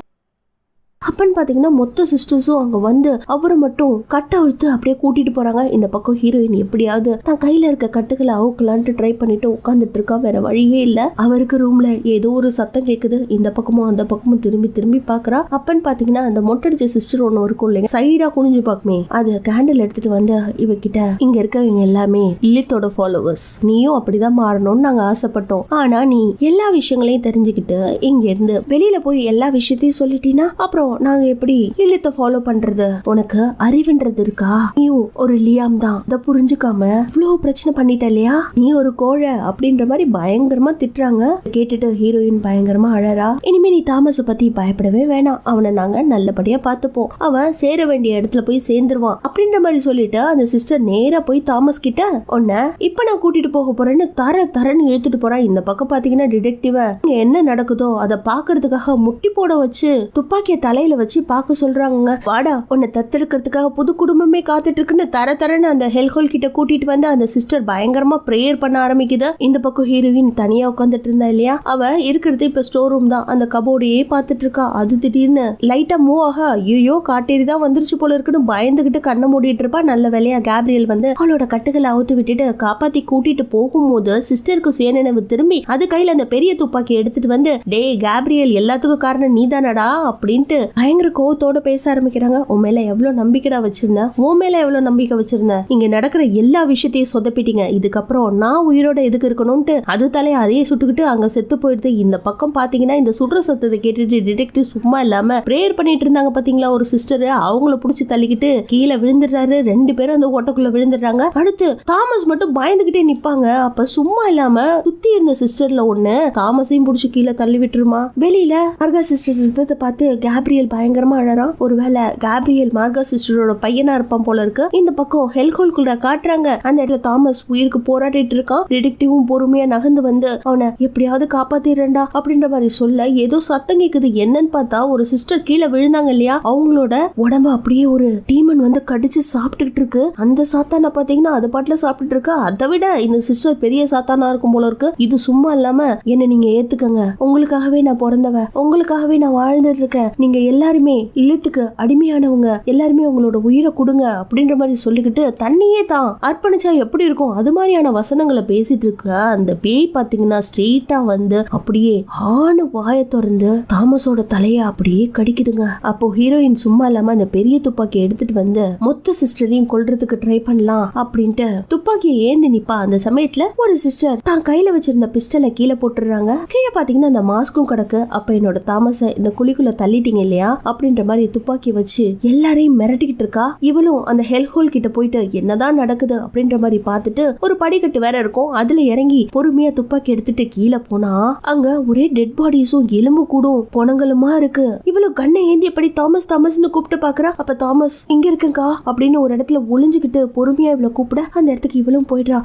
அப்பன்னு பாத்தீங்கன்னா மொத்த சிஸ்டர்ஸும் அங்க வந்து அவரை மட்டும் கட்ட அழுத்து அப்படியே கூட்டிட்டு போறாங்க. இந்த பக்கம் ஹீரோயின் எப்படியாவது தான் கையில இருக்க கட்டுகளை அவுக்கலான்ட்டு ட்ரை பண்ணிட்டு உட்காந்துட்டு இருக்கா. வேற வழியே இல்ல. அவருக்கு ரூம்ல ஏதோ ஒரு சத்தம் கேக்குது. இந்த பக்கமும் அந்த பக்கமும் திரும்பி திரும்பி பாக்குறா. அப்பன்னு பாத்தீங்கன்னா அந்த மொட்டடிச்ச சிஸ்டர் ஒண்ணு இருக்கும் இல்லைங்க, சைடா குனிஞ்சு பாக்குமே, அது கேண்டில் எடுத்துட்டு வந்து இவகிட்ட, இங்க இருக்கவங்க எல்லாமே லிலித்தோட ஃபாலோவர்ஸ், நீயும் அப்படிதான் மாறணும்னு நாங்க ஆசைப்பட்டோம். ஆனா நீ எல்லா விஷயங்களையும் தெரிஞ்சுக்கிட்டு இங்க இருந்து வெளியில போய் எல்லா விஷயத்தையும் சொல்லிட்டீங்கன்னா அப்புறம் நாங்க எப்படி லிலித்தை ஃபாலோ பண்றது? உனக்கு அறிவுன்றது இருக்கா? நீயும் ஒரு லியாம் தான், இத புரிஞ்சுக்காம இவ்வளவு பிரச்சனை பண்ணிட்ட இல்லையா, நீ ஒரு கோழை அப்படின்ற மாதிரி பயங்கரமா திட்டுறாங்க. கேட்டுட்டு ஹீரோயின் பயங்கரமா அழறா. இனிமே நீ தாமஸ பத்தி பயப்படவே வேணாம், அவனை நாங்க நல்லபடியா பாத்துப்போம், அவன் சேர வேண்டிய இடத்துல போய் சேர்ந்துருவான் அப்படின்ற மாதிரி சொல்லிட்டு அந்த சிஸ்டர் நேரா போய் தாமஸ் கிட்ட, உன்ன இப்ப நான் கூட்டிட்டு போக போறேன்னு தரன்னு இழுத்துட்டு போறா. இந்த பக்கம் பாத்தீங்கன்னா டிடெக்டிவ இங்க என்ன நடக்குதோ அதை பாக்குறதுக்காக முட்டி போட வச்சு துப்பாக்கிய தலையில வச்சு பாக்க சொல்றாங்க. வாடா, உன்னை தத்தெடுக்கிறதுக்காக புது குடும்பமே காத்துட்டு இருக்குன்னு தரன்னு அந்த ஹெல்ஹோல் கிட்ட கூட்டிட்டு வந்து அந்த சிஸ்டர் பயங்கரமா பிரேயர் பண்ண ஆரம்பிக்குது. இந்த பக்கம் ஹீரோயின் தனியா உட்காந்துட்டு இருந்தா இல்லையா, அவ இருக்கிறது இப்ப ஸ்டோர் ரூம் தான். அந்த கபோர்டையே பாத்துட்டு இருக்கா. அது திடீர்னு லைட்டா மூவ் ஆக, ஐயோ காட்டேரி தான் வந்துருச்சு போல இருக்குன்னு பயந்துகிட்டு கண்ணை மூடிட்டு இருப்பா. நல்ல வேலையா கேப்ரியல் வந்து அவளோட கட்டுகளை அவுத்து விட்டுட்டு காப்பாத்தி கூட்டிட்டு போகும்போது சிஸ்டருக்கு சுயநினைவு திரும்பி அது கையில அந்த பெரிய துப்பாக்கி எடுத்துட்டு வந்து, டே கேப்ரியல், எல்லாத்துக்கும் காரணம் நீதானடா அப்படின்ட்டு பயங்கர கோவத்தோட பேச ஆரம்பிக்கிறாங்க. உன் மேல எவ்வளவு நம்பிக்கைடா வச்சிருந்த, உன் மேல எவ்வளவு நம்பிக்கை வச்சிருந்த, இங்க நடக்கிற எல்லா விஷயத்தையும் சொதப்பிட்டீங்க, இதுக்கப்புறம் நான் உயிரோட எதுக்கு இருக்கணும்ட்டு அது தலையை அதையே சுட்டுக்கிட்டு அங்க செத்து போயிடுது. இந்த பக்கம் பாத்தீங்கன்னா இந்த சுடுற சத்தத்தை கேட்டுட்டு டிடெக்டிவ் சும்மா இல்லாம பிரேயர் பண்ணிட்டு இருந்தாங்க பாத்தீங்களா ஒரு சிஸ்டர், அவங்கள புடிச்சு தள்ளிக்கிட்டு கீழே விழுந்துடுறாரு. 2 பேரும் அந்த ஓட்டக்குள்ள விழுந்துடுறாங்க. அடுத்து தாமஸ் மட்டும் பயந்துகிட்டே நிப்பாங்க. அப்ப சும்மா இல்லாம சுத்தி இருந்த சிஸ்டர்ல ஒண்ணு தாமஸையும் புடிச்சு கீழே தள்ளி விட்டுருமா. வெளியில மார்கா சிஸ்டர் சித்தத்தை பார்த்து கேப்ரியல் பயங்கரமா அழறான். ஒருவேளை கேப்ரியல் மார்கா சிஸ்டரோட பையனா இருப்பான் போல இருக்கு. இந்த பக்கம் ஹெல்ஹோல் கூட காட்டுறாங்க. அந்த இடத்துல தாமஸ் உயிருக்கு போராடிட்டு இருக்கான். டிடெக்டிவும் பொறுமையா நகர்ந்து வந்து அவனை எப்படியாவது காப்பாத்திரண்டா அப்படின்ற மாதிரி சொல்ல ஏதோ சத்தம் கேக்குது. என்னன்னு பார்த்தா ஒரு சிஸ்டர் கீழே விழுந்தாங்க இல்லையா, அவங்களோட உடம்ப அப்படியே ஒரு டீமன் வந்து கடிச்சு சாப்பிட்டுக்கிட்டு இருக்கு. அந்த சாத்தான பாத்தீங்கன்னா அது பாட்டுல சாப்பிட்டு இருக்கு. அதை விட இந்த சிஸ்டர் பெரிய சாத்தானா இருக்கும் போல இருக்கு. இது சும்மா இல்லாம, என்ன நீங்க ஏத்துக்கங்க, உங்களுக்காகவே நான் பிறந்தவ, உங்களுக்காகவே நான் வாழ்ந்துட்டு இருக்கேன், நீங்க எல்லாருமே இல்லத்துக்கு அடிமையானவங்க, எல்லாருமே உங்களோட உயிரை கொடுங்க அப்படின்ற மாதிரி சொல்லிக்கிட்டு தண்ணியே தான் அர்ப்பணிச்சா எப்படி இருக்கும் அது மாதிரியான வசனங்களை பேசிட்டு இருக்க. அந்த பேய் பாத்தீங்கன்னா ஸ்ட்ரெயிட்டா வந்து அப்படியே ஆணு வாயை திறந்து தாமஸோட தலைய அப்படியே கடிக்குதுங்க. அப்போ ஹீரோயின் சும்மா இல்லாம அந்த பெரிய துப்பாக்கி எடுத்துட்டு வந்து மொத்த சிஸ்டரையும் கொல்றதுக்கு ட்ரை பண்ணலாம் அப்படின்ட்டு துப்பாக்கியை ஏந்தி நிப்பா. அந்த சமயத்துல ஒரு சிஸ்டர் தான் கையில வச்சிருந்த பிஸ்டலை கீழே போட்டுறாங்க. கீழே பாத்தீங்கன்னா அந்த மாஸ்கும் கிடக்கு. அப்ப என்னோட தாமஸ இந்த குழிக்குள்ள தள்ளிட்டீங்க இல்லையா அப்படின்ற மாதிரி துப்பாக்கி வச்சு எல்லாரையும் மிரட்டிக்கிட்டு இருக்கா. இவளும் அந்த ஹெல்ஹோல் கிட்ட போயிட்டு என்னதான் நடக்குது அப்படின்ற மாதிரி பார்த்துட்டு ஒரு படிக்கட்டு வேற இருக்கும், அதுல இறங்கி பொறுமையா துப்பாக்கி எடுத்துட்டு கீழே போனா அங்க ஒரே டெட் பாடிஸும் எலும்பு கூடும் பொணங்களுமா இருக்கு. இவளும் கண்ணை ஏந்தி எப்படி தாமஸ் தாமஸ்னு கூப்பிட்டு பாக்குறா. அப்ப தாமஸ் இங்க இருக்குங்கா அப்படின்னு ஒரு இடத்துல ஒளிஞ்சுக்கிட்டு பொறுமையா இவளை கூப்பிட அந்த இடத்துக்கு இவளும் போயிடுறா.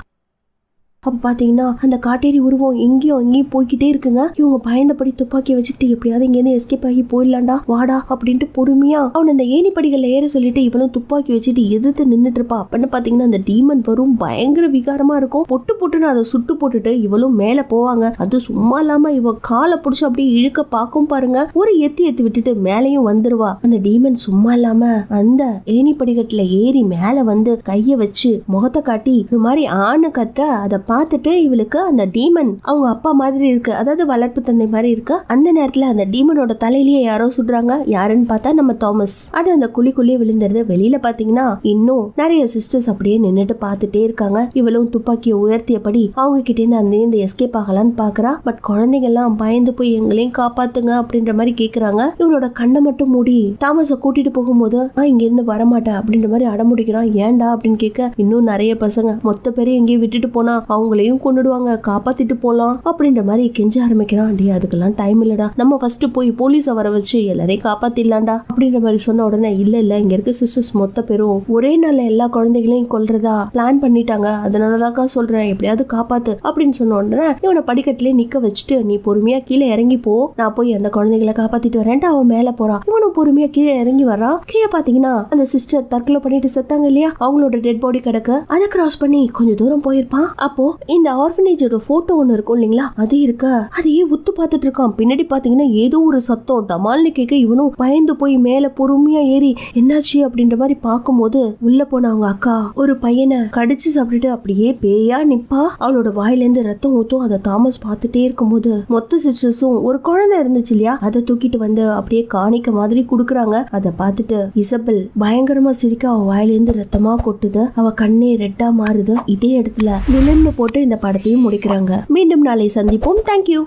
அப்ப பாத்தீங்கன்னா அந்த காட்டேரி உருவம் எங்கேயும் போய்கிட்டே இருக்குங்க. இவங்க பயந்தபடி துப்பாக்கி வச்சுக்கிட்டு எப்படியாவது இங்க இருந்து எஸ்கேப் ஆகி போயிடலாண்டா வாடா அப்படின்ட்டு பொறுமையா அவன் அந்த ஏணிப்படிகள் ஏற சொல்லிட்டு இவளும் துப்பாக்கி வச்சுட்டு எதிர்த்து நின்னுட்டு இருப்பா. அப்பன்னு பாத்தீங்கன்னா அந்த டீமன் வரும், பயங்கர விகாரமா இருக்கும். பொட்டுன்னு அதை சுட்டு போட்டுட்டு இவளும் மேல போவாங்க. அது சும்மா இல்லாம இவ காலை புடிச்சு அப்படியே இழுக்க பாக்கும் பாருங்க. ஒரு எத்தி விட்டுட்டு மேலையும் வந்துருவா. அந்த டீமன் சும்மா இல்லாம அந்த ஏணிப்படிகட்டுல ஏறி மேல வந்து கைய வச்சு முகத்தை காட்டி இது மாதிரி ஆணு கத்த அதை பார்த்துட்டு இவளுக்கு அந்த டீமன் அவங்க அப்பா மாதிரி இருக்கு, அதாவது வளர்ப்பு தந்தை மாதிரி இருக்கு. அந்த நேரத்துல அந்த டீமனோட தலையிலேயே யாரோ சுடுறாங்க. யாருன்னு பார்த்தா நம்ம தாமஸ். அது அந்த குழிக்குள்ளேயே விழுந்துருது. வெளியில பாத்தீங்கன்னா இன்னும் நிறைய சிஸ்டர்ஸ் அப்படியே நின்னுட்டு பார்த்துட்டே இருக்காங்க. இவளும் துப்பாக்கியை உயர்த்தியபடி அவங்க கிட்டே இருந்து அந்த எஸ்கேப் ஆகலான்னு பாக்குறா. பட் குழந்தைங்க எல்லாம் பயந்து போய் எங்களையும் காப்பாத்துங்க அப்படின்ற மாதிரி கேக்குறாங்க. இவனோட கண்ணை மட்டும் மூடி தாமஸ கூட்டிட்டு போகும்போது இங்க இருந்து வரமாட்டேன் அப்படின்ற மாதிரி அடமுடிக்கிறான். ஏன்டா அப்படின்னு கேட்க, இன்னும் நிறைய பசங்க மொத்த பேரையும் எங்கேயும் விட்டுட்டு போனா அவங்களையும் கொண்டுடுவாங்க, காப்பாத்திட்டு போலாம் அப்படின்ற மாதிரி கெஞ்ச ஆரம்பிக்கிறான். டே அதுக்கெல்லாம் டைம் இல்லடா, நம்ம ஃபர்ஸ்ட் போய் போலீஸை வர வச்சு எல்லாரையும் காப்பாத்திடலாம்டா அப்படின்ற மாதிரி சொன்ன உடனே இல்ல இங்க இருக்க சிஸ்டர்ஸ் மொத்த பேரும் ஒரே நாள்ல எல்லா குழந்தைகளையும் கொல்றதா பிளான் பண்ணிட்டாங்க, அதனாலதாக்கா சொல்றேன் எப்படியாவது காப்பாத்து அப்படின்னு சொன்ன உடனே இவனை படிக்கட்டிலே நிக்க வச்சுட்டு நீ பொறுமையா கீழே இறங்கி போ, நான் போய் அந்த குழந்தைகளை காப்பாத்திட்டு வரேன்ட்டு அவன் மேல போறான். இவனும் பொறுமையா கீழே இறங்கி வரான். கீழே பாத்தீங்கன்னா அந்த சிஸ்டர் தற்கொலை பண்ணிட்டு செத்தாங்க இல்லையா, அவங்களோட டெட் பாடி கிடக்கு. அதை கிராஸ் பண்ணி கொஞ்சம் தூரம் போயிருப்பான். அப்போ இந்த ஆர்ஃபனேஜோட போட்டோ ஒண்ணு இருக்கும் இல்லைங்களா, அது இருக்க அதையே உத்து பார்த்துட்டு இருக்கான். பின்னாடி பாத்தீங்கன்னா ஏதோ ஒரு சத்தம் டமால்னு கேட்க இவனும் பயந்து போய் மேல பொறுமையா ஏறி என்னாச்சு அப்படின்ற மாதிரி பார்க்கும்போது உள்ள போன அவங்க அக்கா ஒரு பையனை கடிச்சு சாப்பிட்டுட்டு அப்படியே பேயா நிப்பா. அவளோட வாயில இருந்து ரத்தம் ஊத்தும். அதை தாமஸ் பார்த்துட்டே இருக்கும்போது மொத்த சிஸ்டர்ஸும் ஒரு குழந்தை இருந்துச்சு இல்லையா, அதை தூக்கிட்டு வந்து அப்படியே காணிக்க மாதிரி குடுக்குறாங்க. அதை பார்த்துட்டு இசபெல் பயங்கரமா சிரிக்க அவ வாயில இருந்து ரத்தமா கொட்டுது. அவ கண்ணே ரெட்டா மாறுது. இதே இடத்துல வில்லன்னு போட்டு இந்த படத்தையும் முடிக்கிறாங்க. மீண்டும் நாளை சந்திப்போம். தேங்க்யூ.